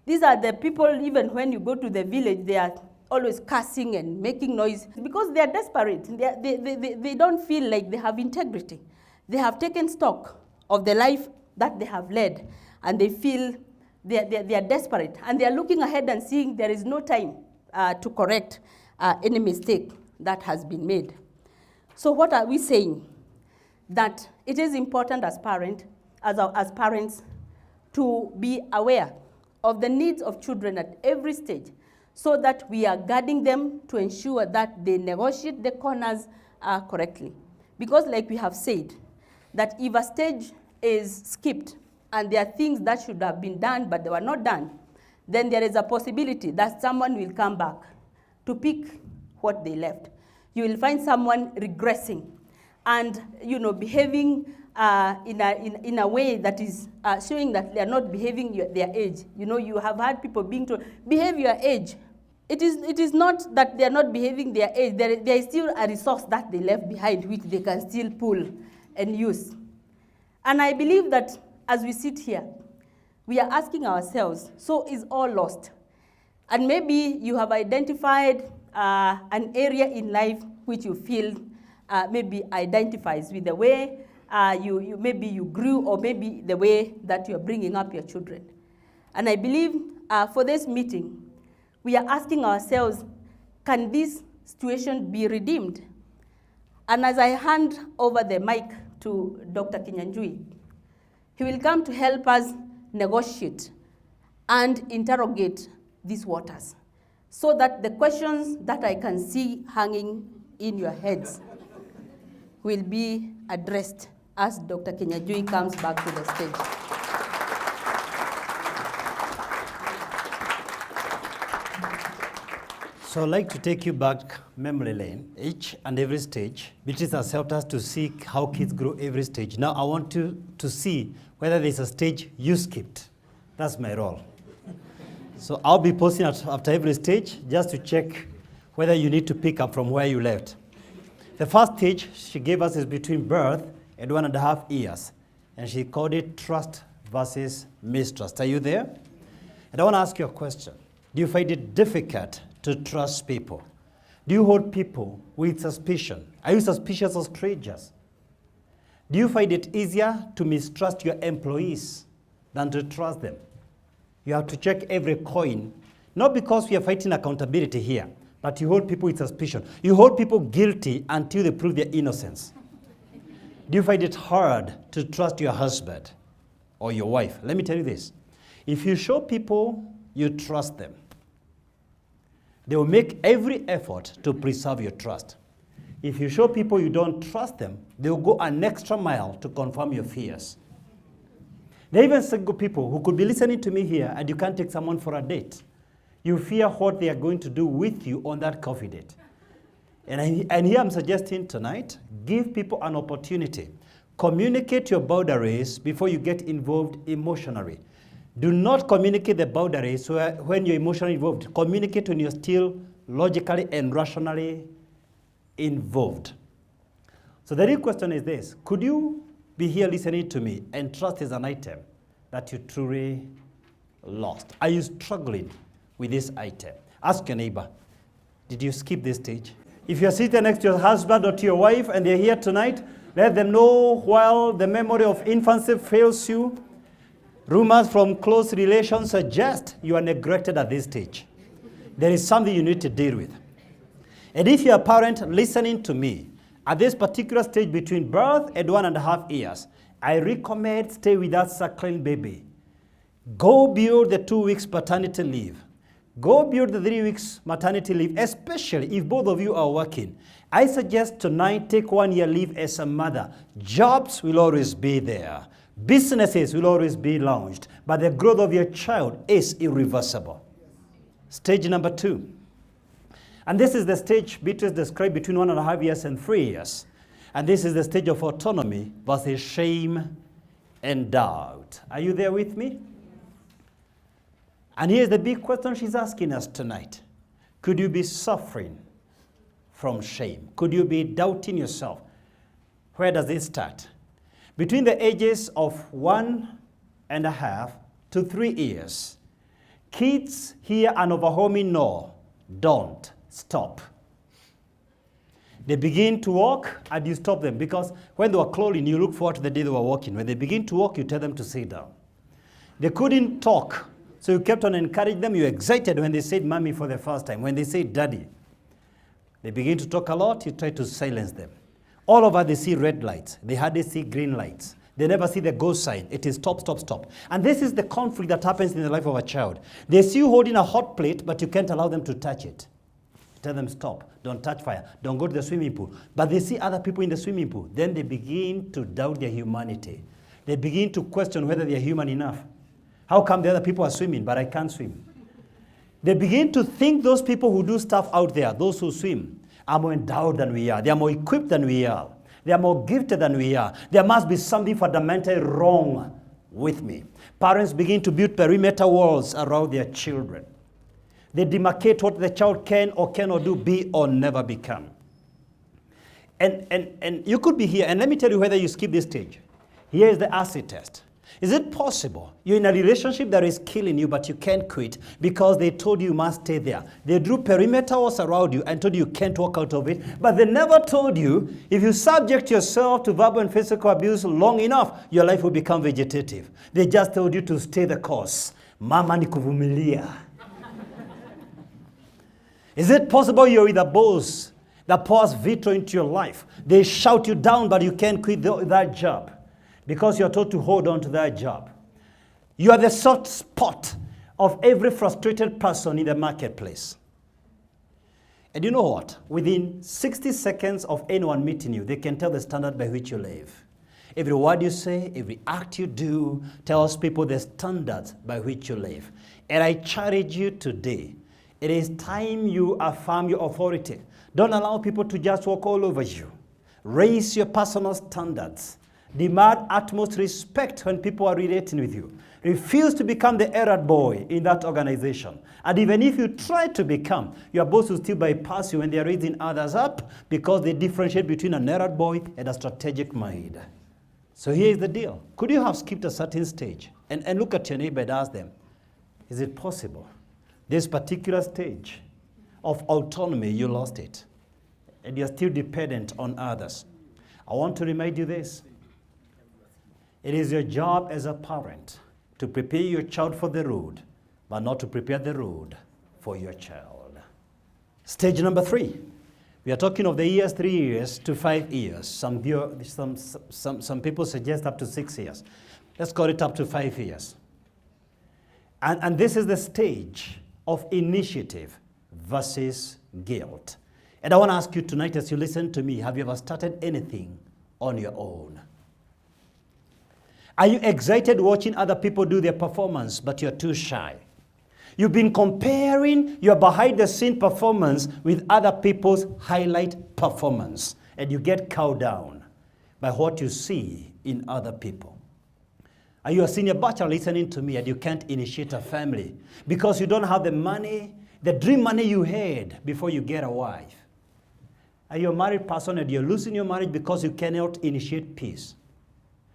these are the people, even when you go to the village, they are always cursing and making noise because they are desperate. They don't feel like they have integrity. They have taken stock of the life that they have led, and they feel they are desperate. And they are looking ahead and seeing there is no time to correct any mistake that has been made. So what are we saying? That it is important as parents to be aware of the needs of children at every stage, so that we are guarding them to ensure that they negotiate the corners correctly. Because like we have said, that if a stage is skipped and there are things that should have been done but they were not done, then there is a possibility that someone will come back to pick what they left. You will find someone regressing and behaving in a way that is showing that they are not behaving their age. You have had people being told, behave your age. It is not that they are not behaving their age. There is still a resource that they left behind which they can still pull and use. And I believe that as we sit here, we are asking ourselves, so is all lost? And maybe you have identified an area in life which you feel maybe identifies with the way maybe you grew, or maybe the way that you're bringing up your children. And I believe for this meeting, we are asking ourselves, can this situation be redeemed? And as I hand over the mic to Dr. Kinyanjui, he will come to help us negotiate and interrogate these waters, so that the questions that I can see hanging in your heads will be addressed as Dr. Kinyanjui comes back to the stage. So I'd like to take you back memory lane. Each and every stage, Beatrice has helped us to see how kids grow every stage. Now I want to see whether there's a stage you skipped. That's my role. So I'll be posting after every stage just to check whether you need to pick up from where you left. The first stage she gave us is between birth and 1.5 years. And she called it trust versus mistrust. Are you there? And I want to ask you a question. Do you find it difficult to trust people? Do you hold people with suspicion? Are you suspicious of strangers? Do you find it easier to mistrust your employees than to trust them? You have to check every coin, not because we are fighting accountability here, but you hold people with suspicion. You hold people guilty until they prove their innocence. Do you find it hard to trust your husband or your wife? Let me tell you this. If you show people you trust them, they will make every effort to preserve your trust. If you show people you don't trust them, they will go an extra mile to confirm your fears. There are even single people who could be listening to me here, and you can't take someone for a date. You fear what they are going to do with you on that coffee date. And here I'm suggesting tonight, give people an opportunity. Communicate your boundaries before you get involved emotionally. Do not communicate the boundaries when you're emotionally involved. Communicate when you're still logically and rationally involved. So the real question is this: could you be here listening to me and trust is an item that you truly lost? Are you struggling with this item? Ask your neighbor, did you skip this stage? If you're sitting next to your husband or to your wife and they're here tonight, let them know while the memory of infancy fails you, rumors from close relations suggest you are neglected at this stage. There is something you need to deal with. And if you're a parent listening to me, at this particular stage between birth and 1.5 years, I recommend stay with that suckling baby. Go beyond the 2 weeks paternity leave. Go beyond the 3 weeks maternity leave, especially if both of you are working. I suggest tonight take 1 year leave as a mother. Jobs will always be there. Businesses will always be launched, but the growth of your child is irreversible. Stage number 2. And this is the stage Beatrice described between 1.5 years and 3 years. And this is the stage of autonomy versus shame and doubt. Are you there with me? And here's the big question she's asking us tonight. Could you be suffering from shame? Could you be doubting yourself? Where does it start? Between the ages of 1.5 to 3 years, kids hear an overwhelming no, don't, stop. They begin to walk and you stop them, because when they were crawling, you look forward to the day they were walking. When they begin to walk, you tell them to sit down. They couldn't talk, so you kept on encouraging them. You're excited when they said mommy for the first time, when they say daddy. They begin to talk a lot, you try to silence them. All over they see red lights. They hardly see green lights. They never see the go sign. It is stop, stop, stop. And this is the conflict that happens in the life of a child. They see you holding a hot plate, but you can't allow them to touch it. Tell them stop, don't touch fire, don't go to the swimming pool. But they see other people in the swimming pool. Then they begin to doubt their humanity. They begin to question whether they're human enough. How come the other people are swimming, but I can't swim? They begin to think those people who do stuff out there, those who swim, are more endowed than we are. They are more equipped than we are. They are more gifted than we are. There must be something fundamentally wrong with me. Parents begin to build perimeter walls around their children. They demarcate what the child can or cannot do, be or never become. And you could be here, and let me tell you whether you skip this stage. Here is the acid test. Is it possible you're in a relationship that is killing you, but you can't quit because they told you must stay there? They drew perimeter walls around you and told you can't walk out of it, but they never told you if you subject yourself to verbal and physical abuse long enough, your life will become vegetative. They just told you to stay the course. Mama ni kuvumilia. Is it possible you're with a boss that pours veto into your life? They shout you down, but you can't quit that job because you're told to hold on to that job. You are the soft spot of every frustrated person in the marketplace. And you know what? Within 60 seconds of anyone meeting you, they can tell the standard by which you live. Every word you say, every act you do tells people the standards by which you live. And I challenge you today. It is time you affirm your authority. Don't allow people to just walk all over you. Raise your personal standards. Demand utmost respect when people are relating with you. Refuse to become the errand boy in that organization. And even if you try to become, your boss will still bypass you when they are raising others up because they differentiate between an errand boy and a strategic mind. So here is the deal. Could you have skipped a certain stage and look at your neighbor and ask them, is it possible? This particular stage of autonomy, you lost it. And you're still dependent on others. I want to remind you this. It is your job as a parent to prepare your child for the road, but not to prepare the road for your child. Stage number 3. We are talking of the years 3 years to 5 years. Some people suggest up to 6 years. Let's call it up to 5 years. And this is the stage of initiative versus guilt. And I want to ask you tonight as you listen to me, have you ever started anything on your own? Are you excited watching other people do their performance, but you're too shy? You've been comparing your behind-the-scene performance with other people's highlight performance, and you get cowed down by what you see in other people. Are you a senior bachelor listening to me and you can't initiate a family because you don't have the money, the dream money you had before you get a wife? Are you a married person and you're losing your marriage because you cannot initiate peace?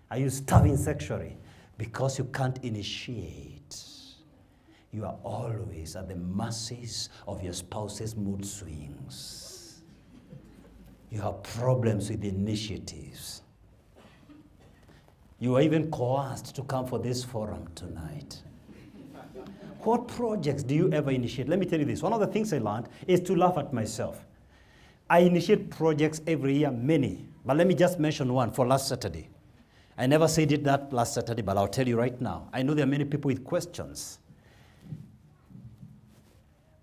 Are you starving sexually because you can't initiate? You are always at the mercies of your spouse's mood swings. You have problems with initiatives. You are even coerced to come for this forum tonight. What projects do you ever initiate? Let me tell you this. One of the things I learned is to laugh at myself. I initiate projects every year, many. But let me just mention one for last Saturday. I never said it that last Saturday, but I'll tell you right now. I know there are many people with questions.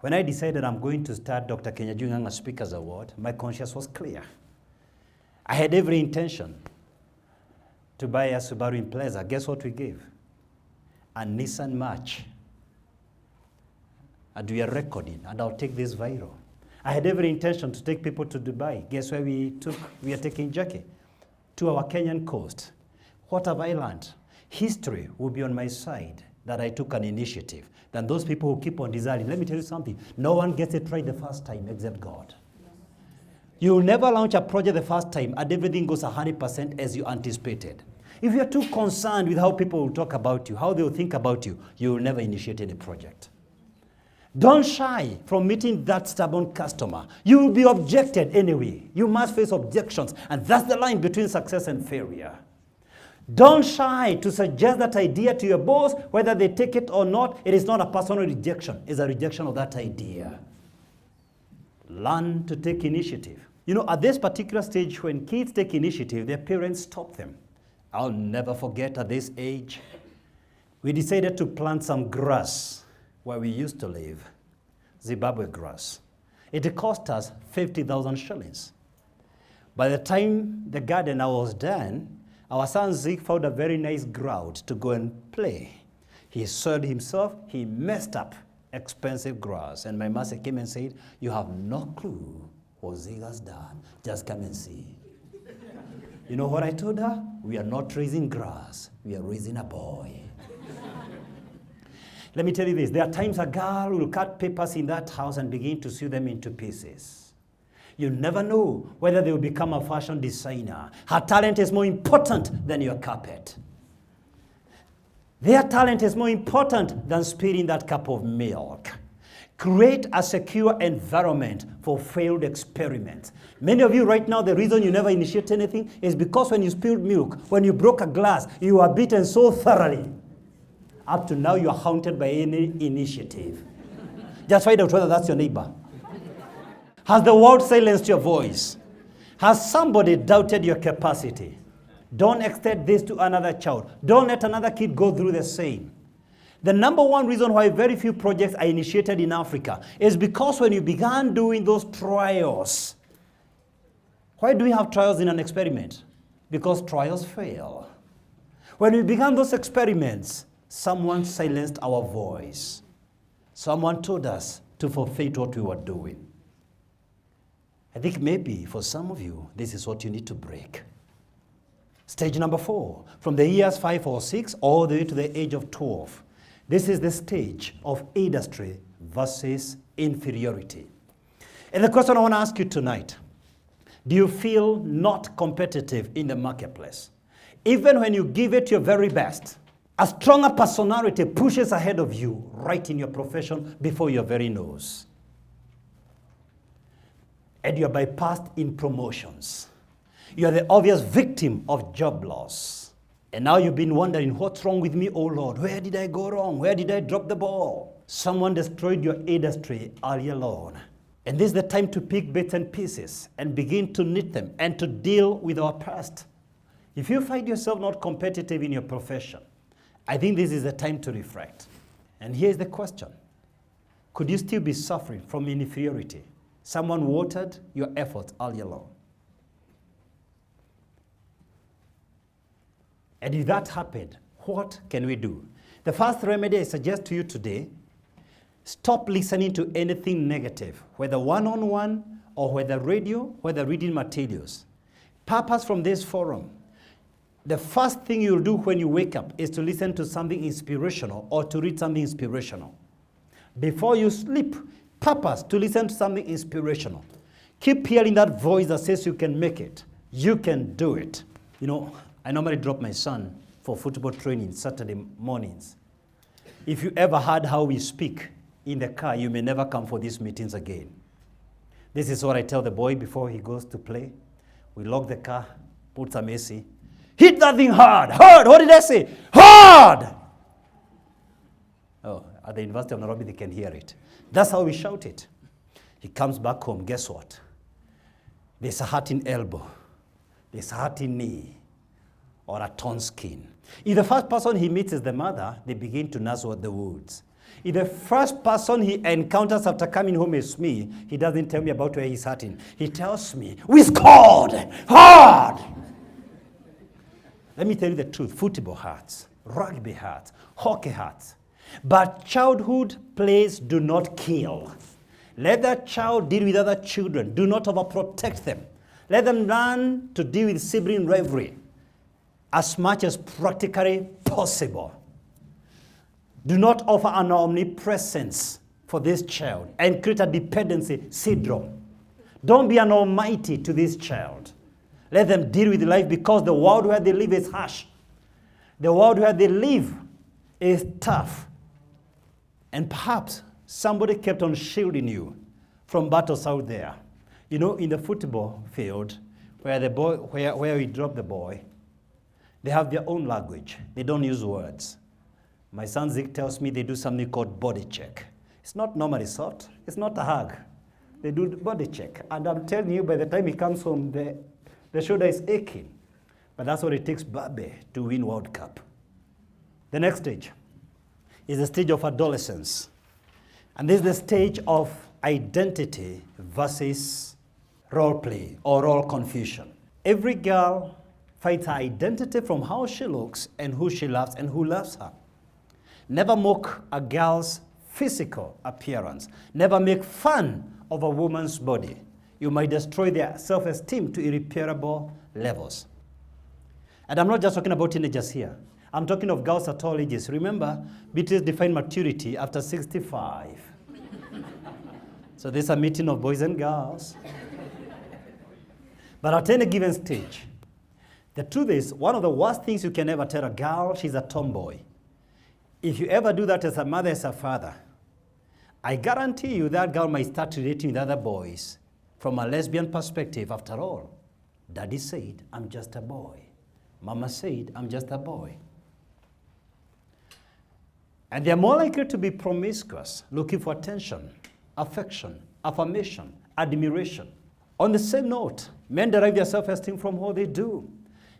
When I decided I'm going to start Dr. Kenya Junganga Speakers Award, my conscience was clear. I had every intention to buy a Subaru Impreza. Guess what we gave? A Nissan March. And we are recording, and I'll take this viral. I had every intention to take people to Dubai. Guess where we are taking Jackie? To our Kenyan coast. What have I learned? History will be on my side that I took an initiative than those people who keep on desiring. Let me tell you something. No one gets it right the first time except God. You will never launch a project the first time and everything goes 100% as you anticipated. If you're too concerned with how people will talk about you, how they will think about you, you will never initiate any project. Don't shy from meeting that stubborn customer. You will be objected anyway. You must face objections, and that's the line between success and failure. Don't shy to suggest that idea to your boss, whether they take it or not. It is not a personal rejection. It's a rejection of that idea. Learn to take initiative. You know, at this particular stage, when kids take initiative, their parents stop them. I'll never forget at this age, we decided to plant some grass where we used to live, Zimbabwe grass. It cost us 50,000 shillings. By the time the garden was done, our son Zeke found a very nice ground to go and play. He soiled himself, he messed up expensive grass. And my master came and said, "You have no clue what Zeke has done. Just come and see." You know what I told her? We are not raising grass, we are raising a boy. Let me tell you this, there are times a girl will cut papers in that house and begin to sew them into pieces. You never know whether they will become a fashion designer. Her talent is more important than your carpet. Their talent is more important than spilling that cup of milk. Create a secure environment for failed experiments. Many of you right now, the reason you never initiate anything is because when you spilled milk, when you broke a glass, you were beaten so thoroughly. Up to now, you are haunted by any initiative. Just find out whether that's your neighbor. Has the world silenced your voice? Has somebody doubted your capacity? Don't extend this to another child. Don't let another kid go through the same. The number one reason why very few projects are initiated in Africa is because when you began doing those trials, why do we have trials in an experiment? Because trials fail. When we began those experiments, someone silenced our voice. Someone told us to forfeit what we were doing. I think maybe for some of you, this is what you need to break. Stage number 4, from the years 5 or 6 all the way to the age of 12. This is the stage of industry versus inferiority. And the question I want to ask you tonight, do you feel not competitive in the marketplace? Even when you give it your very best, a stronger personality pushes ahead of you right in your profession before your very nose. And you are bypassed in promotions. You are the obvious victim of job loss. And now you've been wondering, what's wrong with me, oh Lord? Where did I go wrong? Where did I drop the ball? Someone destroyed your industry earlier on. And this is the time to pick bits and pieces and begin to knit them and to deal with our past. If you find yourself not competitive in your profession, I think this is the time to reflect. And here's the question. Could you still be suffering from inferiority? Someone watered your efforts earlier on. And if that happened, what can we do? The first remedy I suggest to you today, Stop listening to anything negative, whether one-on-one or whether radio, whether reading materials. Purpose from this forum. The first thing you'll do when you wake up is to listen to something inspirational or to read something inspirational. Before you sleep, purpose to listen to something inspirational. Keep hearing that voice that says you can make it. You can do it. You know, I normally drop my son for football training Saturday mornings. If you ever heard how we speak in the car, you may never come for these meetings again. This is what I tell the boy before he goes to play. We lock the car, put some AC. Hit that thing hard, hard. What did I say? Hard! Oh, at the University of Nairobi, they can hear it. That's how we shout it. He comes back home, guess what? There's a hurting elbow. There's a hurting knee. Or a torn skin. If the first person he meets is the mother, they begin to nuzzle the wounds. If the first person he encounters after coming home is me, he doesn't tell me about where he's hurting. He tells me, we scored! Hard! Let me tell you the truth. Football hurts. Rugby hurts. Hockey hurts. But childhood plays do not kill. Let that child deal with other children. Do not overprotect them. Let them learn to deal with sibling rivalry as much as practically possible. Do not offer an omnipresence for this child and create a dependency syndrome. Don't be an almighty to this child. Let them deal with life because the world where they live is harsh. The world where they live is tough. And perhaps somebody kept on shielding you from battles out there. You know, in the football field, where the boy, where we drop the boy, they have their own language. They don't use words. My son Zeke tells me they do something called body check. It's not normally soft. It's not a hug. They do body check. And I'm telling you, by the time he comes home, the shoulder is aching. But that's what it takes Babe to win World Cup. The next stage is the stage of adolescence. And this is the stage of identity versus role play or role confusion. Every girl finds her identity from how she looks and who she loves and who loves her. Never mock a girl's physical appearance. Never make fun of a woman's body. You might destroy their self-esteem to irreparable levels. And I'm not just talking about teenagers here. I'm talking of girls at all ages. Remember, Beatrice defined maturity after 65. So this is a meeting of boys and girls. But at any given stage, the truth is, one of the worst things you can ever tell a girl, she's a tomboy. If you ever do that as a mother, as a father, I guarantee you that girl might start relating with other boys from a lesbian perspective. After all, Daddy said, I'm just a boy. Mama said, I'm just a boy. And they're more likely to be promiscuous, looking for attention, affection, affirmation, admiration. On the same note, men derive their self-esteem from what they do.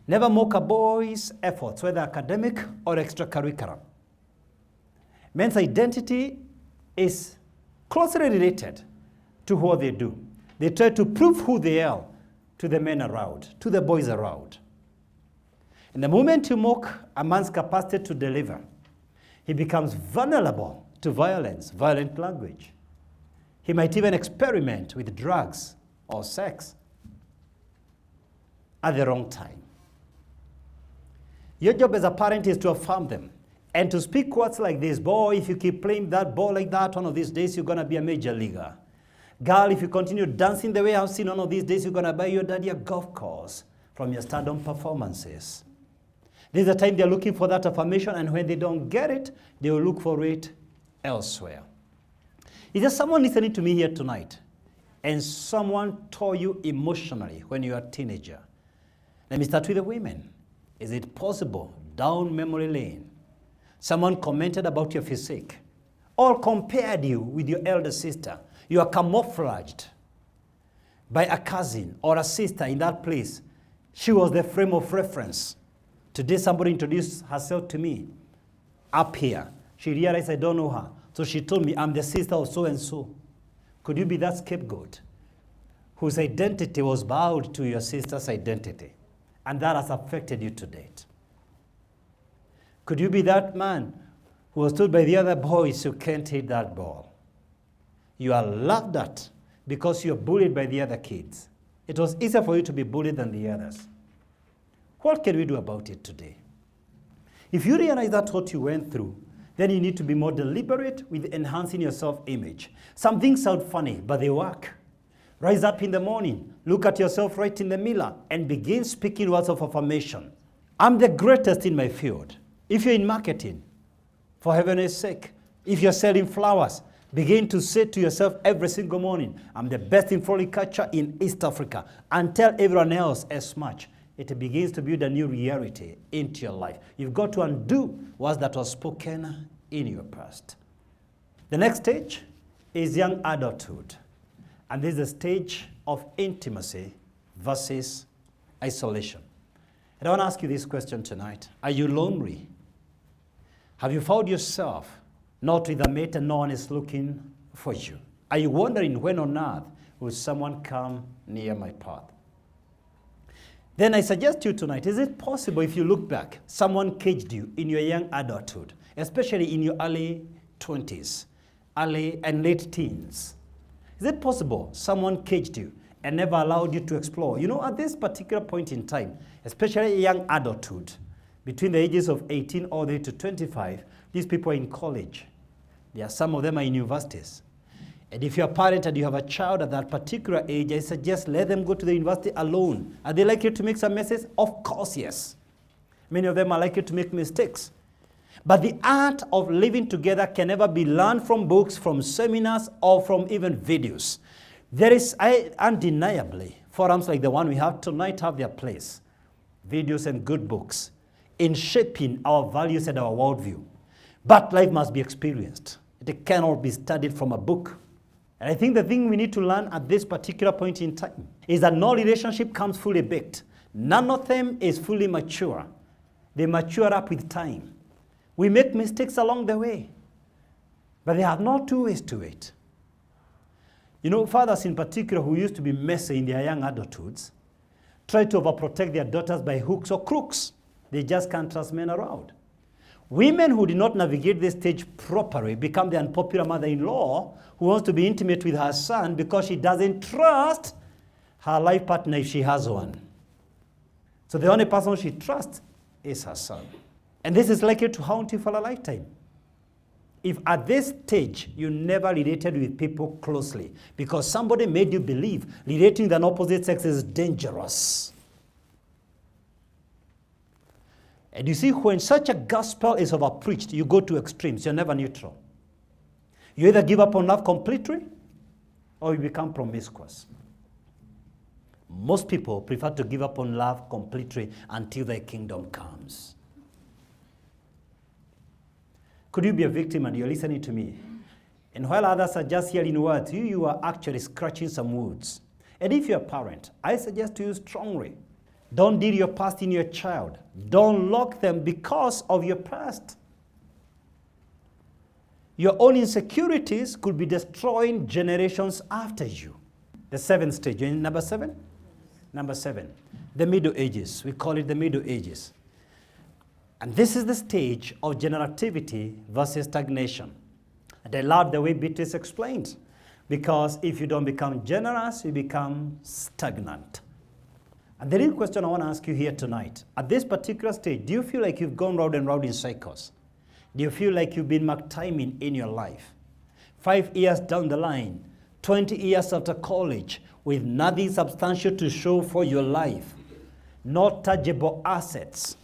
Never mock a boy's efforts, whether academic or extracurricular. Men's identity is closely related to what they do. They try to prove who they are to the men around, to the boys around. And the moment you mock a man's capacity to deliver, he becomes vulnerable to violence, violent language. He might even experiment with drugs or sex at the wrong time. Your job as a parent is to affirm them and to speak words like this. Boy, if you keep playing that ball like that, one of these days you're going to be a major leaguer. Girl, if you continue dancing the way I've seen, one of these days you're going to buy your daddy a golf course from your stardom performances. This is the time they're looking for that affirmation, and when they don't get it, they will look for it elsewhere. Is there someone listening to me here tonight, and someone tore you emotionally when you were a teenager? Let me start with the women. Is it possible, down memory lane, someone commented about your physique or compared you with your elder sister? You are camouflaged by a cousin or a sister in that place. She was the frame of reference. Today somebody introduced herself to me up here. She realized I don't know her. So she told me, I'm the sister of so-and-so. Could you be that scapegoat whose identity was bowed to your sister's identity, and that has affected you to date? Could you be that man who was told by the other boys you can't hit that ball? You are laughed at because you are bullied by the other kids. It was easier for you to be bullied than the others. What can we do about it today? If you realize that's what you went through, then you need to be more deliberate with enhancing your self-image. Some things sound funny, but they work. Rise up in the morning, look at yourself right in the mirror, and begin speaking words of affirmation. I'm the greatest in my field. If you're in marketing, for heaven's sake, if you're selling flowers, begin to say to yourself every single morning, I'm the best in floriculture in East Africa, and tell everyone else as much. It begins to build a new reality into your life. You've got to undo what that was spoken in your past. The next stage is young adulthood. And this is the stage of intimacy versus isolation. And I want to ask you this question tonight. Are you lonely? Have you found yourself not with a mate and no one is looking for you? Are you wondering when on earth will someone come near my path? Then I suggest to you tonight, is it possible if you look back, someone caged you in your young adulthood, especially in your early 20s, early and late teens? Is it possible someone caged you and never allowed you to explore? You know, at this particular point in time, especially young adulthood, between the ages of 18 all the way to 25, these people are in college. Some of them are in universities. And if you're a parent and you have a child at that particular age, I suggest let them go to the university alone. Are they likely to make some messes? Of course, yes. Many of them are likely to make mistakes. But the art of living together can never be learned from books, from seminars, or from even videos. There is, undeniably, forums like the one we have tonight have their place. Videos and good books in shaping our values and our worldview. But life must be experienced. It cannot be studied from a book. And I think the thing we need to learn at this particular point in time is that no relationship comes fully baked. None of them is fully mature. They mature up with time. We make mistakes along the way, but there are no two ways to it. You know, fathers in particular who used to be messy in their young adulthoods try to overprotect their daughters by hooks or crooks. They just can't trust men around. Women who did not navigate this stage properly become the unpopular mother-in-law who wants to be intimate with her son because she doesn't trust her life partner if she has one. So the only person she trusts is her son. And this is likely to haunt you for a lifetime. If at this stage you never related with people closely because somebody made you believe relating with an opposite sex is dangerous. And you see, when such a gospel is overpreached, you go to extremes. You're never neutral. You either give up on love completely or you become promiscuous. Most people prefer to give up on love completely until their kingdom comes. Could you be a victim and you're listening to me? And while others are just hearing words, you are actually scratching some wounds. And if you're a parent, I suggest to you strongly, don't deal your past in your child. Don't lock them because of your past. Your own insecurities could be destroying generations after you. The seventh stage, number 7? Number 7, the Middle Ages. We call it the Middle Ages. And this is the stage of generativity versus stagnation. And I love the way Beatrice explained, because if you don't become generous, you become stagnant. And the real question I want to ask you here tonight, at this particular stage, do you feel like you've gone round and round in cycles? Do you feel like you've been marked timing in your life? 5 years down the line, 20 years after college, with nothing substantial to show for your life, no tangible assets.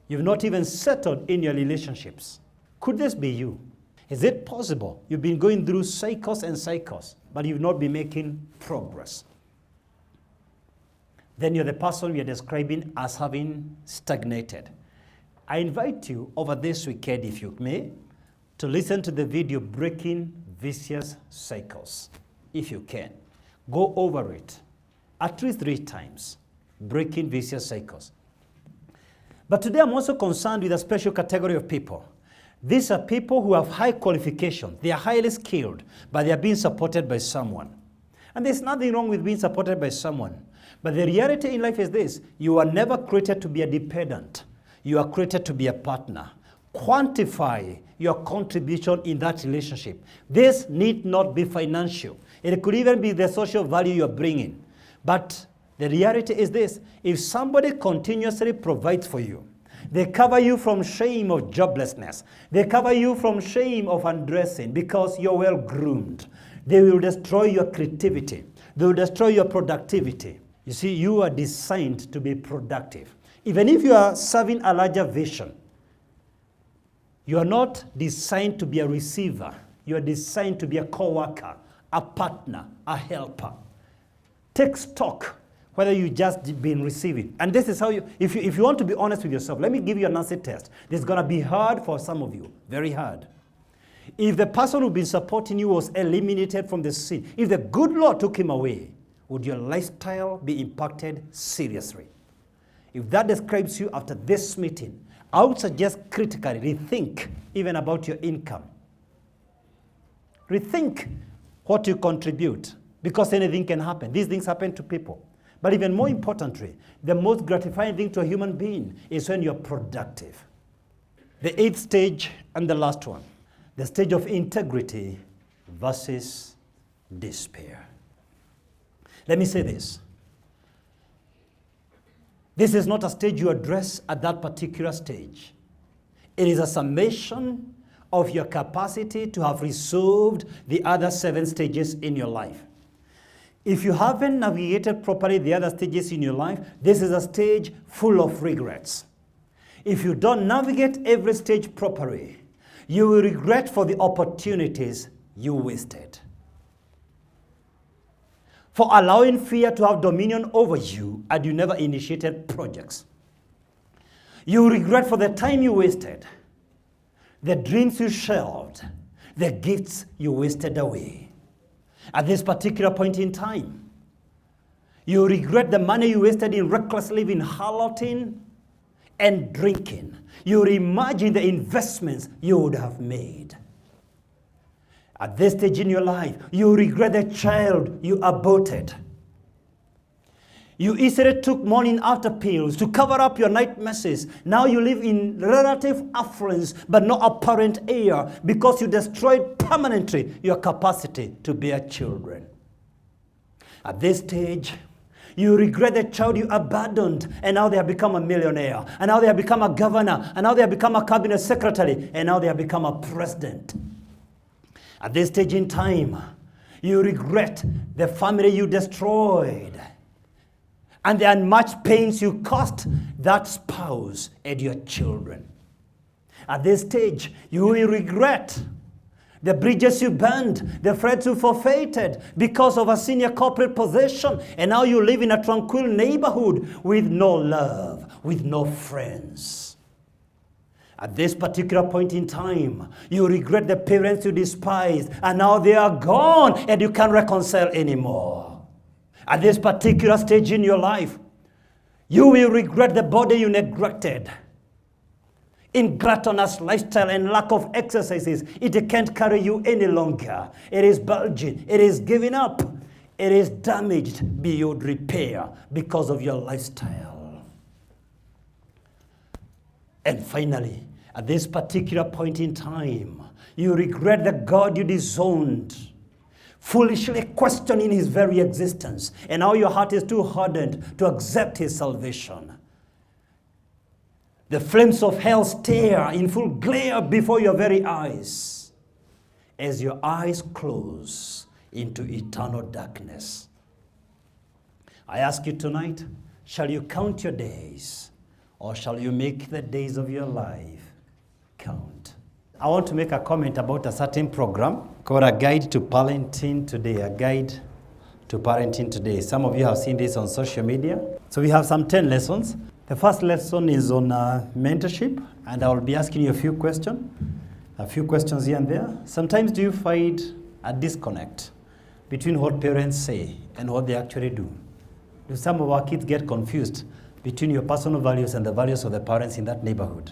You've not even settled in your relationships. Could this be you? Is it possible you've been going through cycles and cycles, but you've not been making progress? Then you're the person we are describing as having stagnated. I invite you over this weekend, if you may, to listen to the video Breaking Vicious Cycles, if you can. Go over it at least 3 times. Breaking Vicious Cycles. But today I'm also concerned with a special category of people. These are people who have high qualifications. They are highly skilled, but they are being supported by someone. And there's nothing wrong with being supported by someone. But the reality in life is this: you are never created to be a dependent. You are created to be a partner. Quantify your contribution in that relationship. This need not be financial. It could even be the social value you're bringing. But the reality is this: if somebody continuously provides for you, they cover you from shame of joblessness, they cover you from shame of undressing because you're well groomed, they will destroy your creativity, they will destroy your productivity. You see, you are designed to be productive. Even if you are serving a larger vision, you are not designed to be a receiver. You are designed to be a co-worker, a partner, a helper. Take stock whether you just been receiving. And this is how you, if you want to be honest with yourself, let me give you an answer test. This is going to be hard for some of you, very hard. If the person who's been supporting you was eliminated from the scene, if the good Lord took him away, would your lifestyle be impacted seriously? If that describes you after this meeting, I would suggest critically rethink even about your income. Rethink what you contribute, because anything can happen. These things happen to people. But even more importantly, the most gratifying thing to a human being is when you're productive. The 8th stage and the last one, the stage of integrity versus despair. Let me say this. This is not a stage you address at that particular stage. It is a summation of your capacity to have resolved the other 7 stages in your life. If you haven't navigated properly the other stages in your life, this is a stage full of regrets. If you don't navigate every stage properly, you will regret for the opportunities you wasted. For allowing fear to have dominion over you and you never initiated projects. You will regret for the time you wasted, the dreams you shelved, the gifts you wasted away. At this particular point in time, you regret the money you wasted in reckless living, harloting, and drinking. You imagine the investments you would have made. At this stage in your life, you regret the child you aborted. You easily took morning after pills to cover up your night messes. Now you live in relative affluence, but no apparent heir, because you destroyed permanently your capacity to bear children. At this stage, you regret the child you abandoned, and now they have become a millionaire, and now they have become a governor, and now they have become a cabinet secretary, and now they have become a president. At this stage in time, you regret the family you destroyed and the unmatched pains you caused that spouse and your children. At this stage, you will regret the bridges you burned, the friends you forfeited because of a senior corporate position, and now you live in a tranquil neighborhood with no love, with no friends. At this particular point in time, you regret the parents you despised, and now they are gone and you can't reconcile anymore. At this particular stage in your life, you will regret the body you neglected. In gluttonous lifestyle and lack of exercises, it can't carry you any longer. It is bulging, it is giving up, it is damaged beyond repair because of your lifestyle. And finally, at this particular point in time, you regret the God you disowned, foolishly questioning his very existence, and now your heart is too hardened to accept his salvation. The flames of hell stare in full glare before your very eyes as your eyes close into eternal darkness. I ask you tonight, shall you count your days, or shall you make the days of your life count? I want to make a comment about a certain program called A Guide to Parenting Today. A Guide to Parenting Today. Some of you have seen this on social media. So we have some 10 lessons. The first lesson is on mentorship, and I will be asking you a few questions here and there. Sometimes do you find a disconnect between what parents say and what they actually do? Do some of our kids get confused between your personal values and the values of the parents in that neighborhood?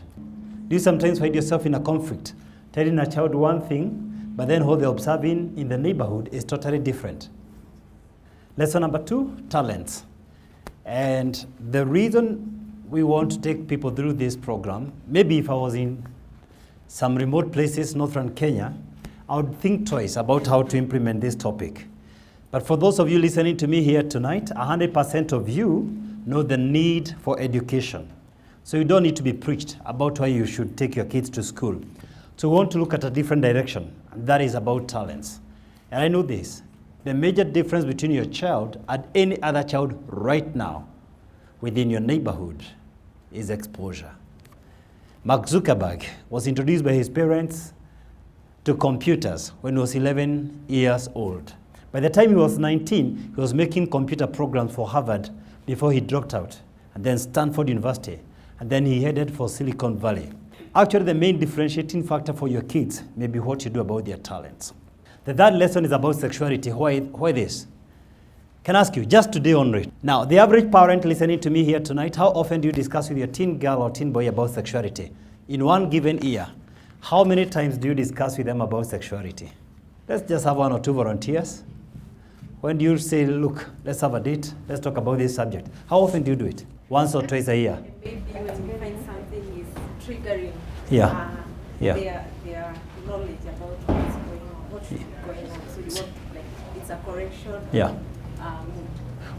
Do you sometimes find yourself in a conflict, telling a child one thing, but then what they're observing in the neighborhood is totally different? Lesson number 2, talents. And the reason we want to take people through this program, maybe if I was in some remote places, northern Kenya, I would think twice about how to implement this topic. But for those of you listening to me here tonight, 100% of you know the need for education. So you don't need to be preached about why you should take your kids to school. So we want to look at a different direction, and that is about talents. And I know this, the major difference between your child and any other child right now within your neighborhood is exposure. Mark Zuckerberg was introduced by his parents to computers when he was 11 years old. By the time he was 19, he was making computer programs for Harvard before he dropped out, and then Stanford University, and then he headed for Silicon Valley. Actually, the main differentiating factor for your kids may be what you do about their talents. The third lesson is about sexuality. Why this? Can I ask you, just today only. Now, the average parent listening to me here tonight, how often do you discuss with your teen girl or teen boy about sexuality? In one given year, how many times do you discuss with them about sexuality? Let's just have one or two volunteers. When do you say, look, let's have a date, let's talk about this subject? How often do you do it? Once or twice a year? Maybe when you find something is triggering their knowledge about what's going on, what should be going on. So you want, like, it's a correction. Yeah.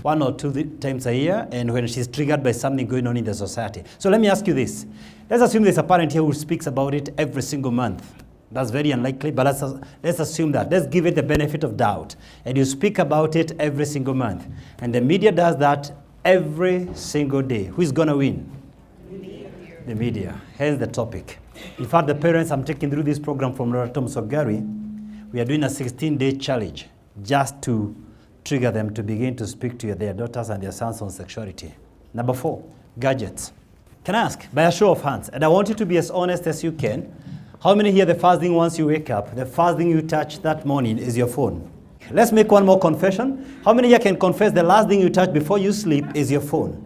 One or two times a year, and when she's triggered by something going on in the society. So let me ask you this. Let's assume there's a parent here who speaks about it every single month. That's very unlikely, but let's assume that. Let's give it the benefit of doubt. And you speak about it every single month. And the media does that every single day. Who is going to win? The media. Hence the topic. In fact, the parents I'm taking through this program from Roleplay Sogari, we are doing a 16-day challenge just to trigger them to begin to speak to their daughters and their sons on sexuality. Number 4, gadgets. Can I ask, by a show of hands, and I want you to be as honest as you can, how many here the first thing once you wake up, the first thing you touch that morning is your phone? Let's make one more confession. How many here can confess the last thing you touch before you sleep is your phone?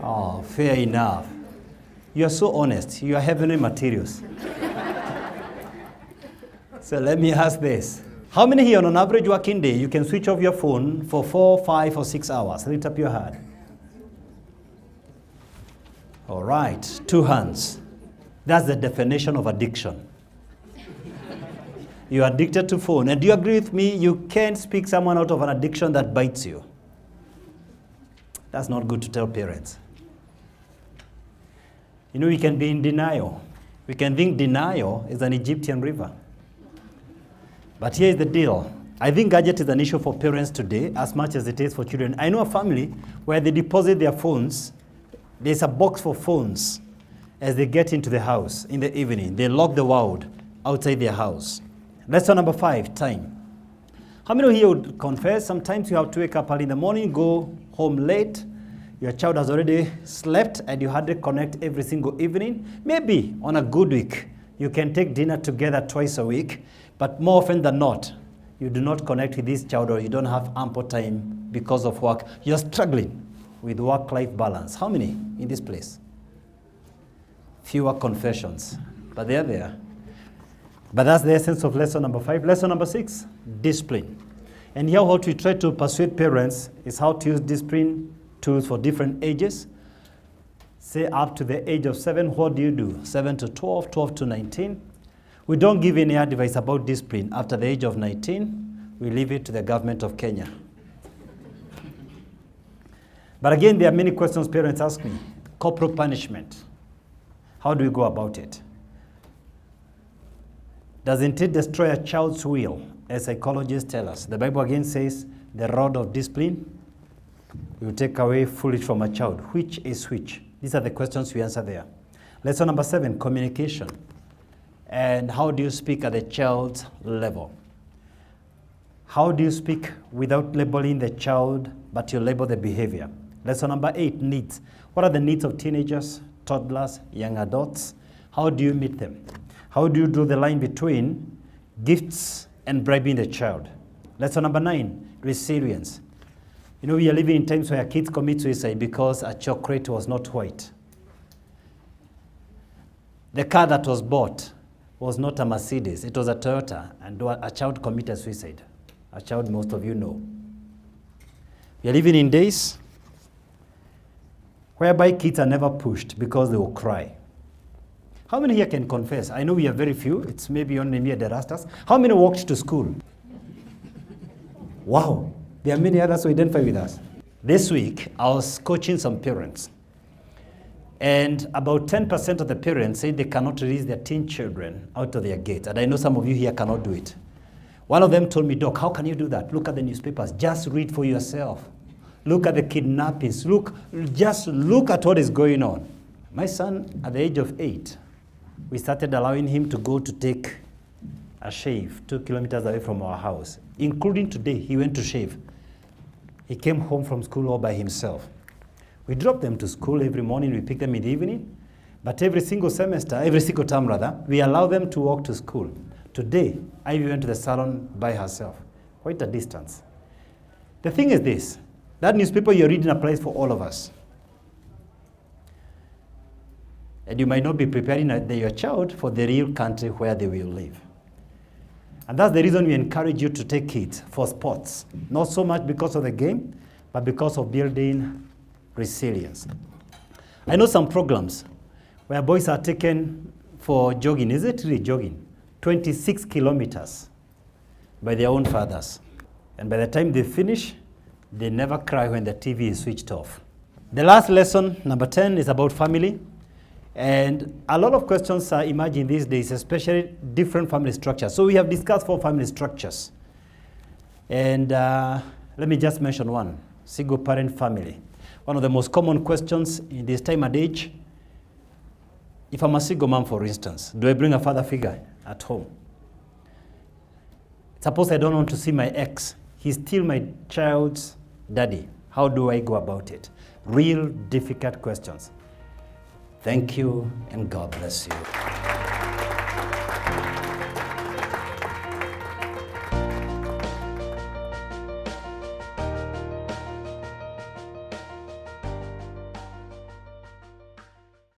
Oh, fair enough. You are so honest. You are heavenly materials. So let me ask this. How many here on an average working day you can switch off your phone for 4, 5, or 6 hours? Lift up your hand. All right, 2 hands. That's the definition of addiction. You're addicted to phone. And do you agree with me? You can't speak someone out of an addiction that bites you. That's not good to tell parents. You know, we can be in denial. We can think denial is an Egyptian river. But here's the deal. I think gadget is an issue for parents today as much as it is for children. I know a family where they deposit their phones. There's a box for phones as they get into the house in the evening. They lock the world outside their house. Lesson number 5, time. How many of you would confess sometimes you have to wake up early in the morning, go home late, your child has already slept and you had to connect every single evening? Maybe on a good week, you can take dinner together twice a week, but more often than not, you do not connect with this child or you don't have ample time because of work. You're struggling with work-life balance. How many in this place? Fewer confessions, but they're there. But that's the essence of lesson number 5. Lesson number 6, discipline. And here what we try to persuade parents is how to use discipline tools for different ages. Say up to the age of 7, what do you do? 7 to 12, 12 to 19. We don't give any advice about discipline. After the age of 19, we leave it to the government of Kenya. But again, there are many questions parents ask me. Corporal punishment. How do we go about it? Doesn't it destroy a child's will, as psychologists tell us? The Bible again says, the rod of discipline will take away foolish from a child. Which is which? These are the questions we answer there. Lesson number 7, communication. And how do you speak at the child's level? How do you speak without labeling the child, but you label the behavior? Lesson number 8, needs. What are the needs of teenagers, toddlers, young adults? How do you meet them? How do you draw the line between gifts and bribing the child? Lesson number 9, resilience. You know, we are living in times where kids commit suicide because a chocolate was not white. The car that was bought was not a Mercedes, it was a Toyota, and a child committed suicide. A child most of you know. We are living in days whereby kids are never pushed because they will cry. How many here can confess? I know we are very few. It's maybe only me and the Rastas. How many walked to school? Wow. There are many others who identify with us. This week, I was coaching some parents. And about 10% of the parents say they cannot release their teen children out of their gate. And I know some of you here cannot do it. One of them told me, Doc, how can you do that? Look at the newspapers. Just read for yourself. Look at the kidnappings. Just look at what is going on. My son, at the age of 8, we started allowing him to go to take a shave 2 kilometers away from our house. Including today, he went to shave. He came home from school all by himself. We dropped them to school every morning, we pick them in the evening, but every single term rather, we allow them to walk to school. Today, Ivy went to the salon by herself, quite a distance. The thing is this, that newspaper you're reading applies for all of us. And you might not be preparing your child for the real country where they will live. And that's the reason we encourage you to take it for sports. Not so much because of the game, but because of building resilience. I know some programs where boys are taken for jogging. Is it really jogging? 26 kilometers by their own fathers. And by the time they finish, they never cry when the TV is switched off. The last lesson, number 10, is about family. And a lot of questions are emerging these days, especially different family structures. So we have discussed 4 family structures. And let me just mention one, single parent family. One of the most common questions in this time and age, if I'm a single mom, for instance, do I bring a father figure at home? Suppose I don't want to see my ex. He's still my child's daddy. How do I go about it? Real difficult questions. Thank you, and God bless you.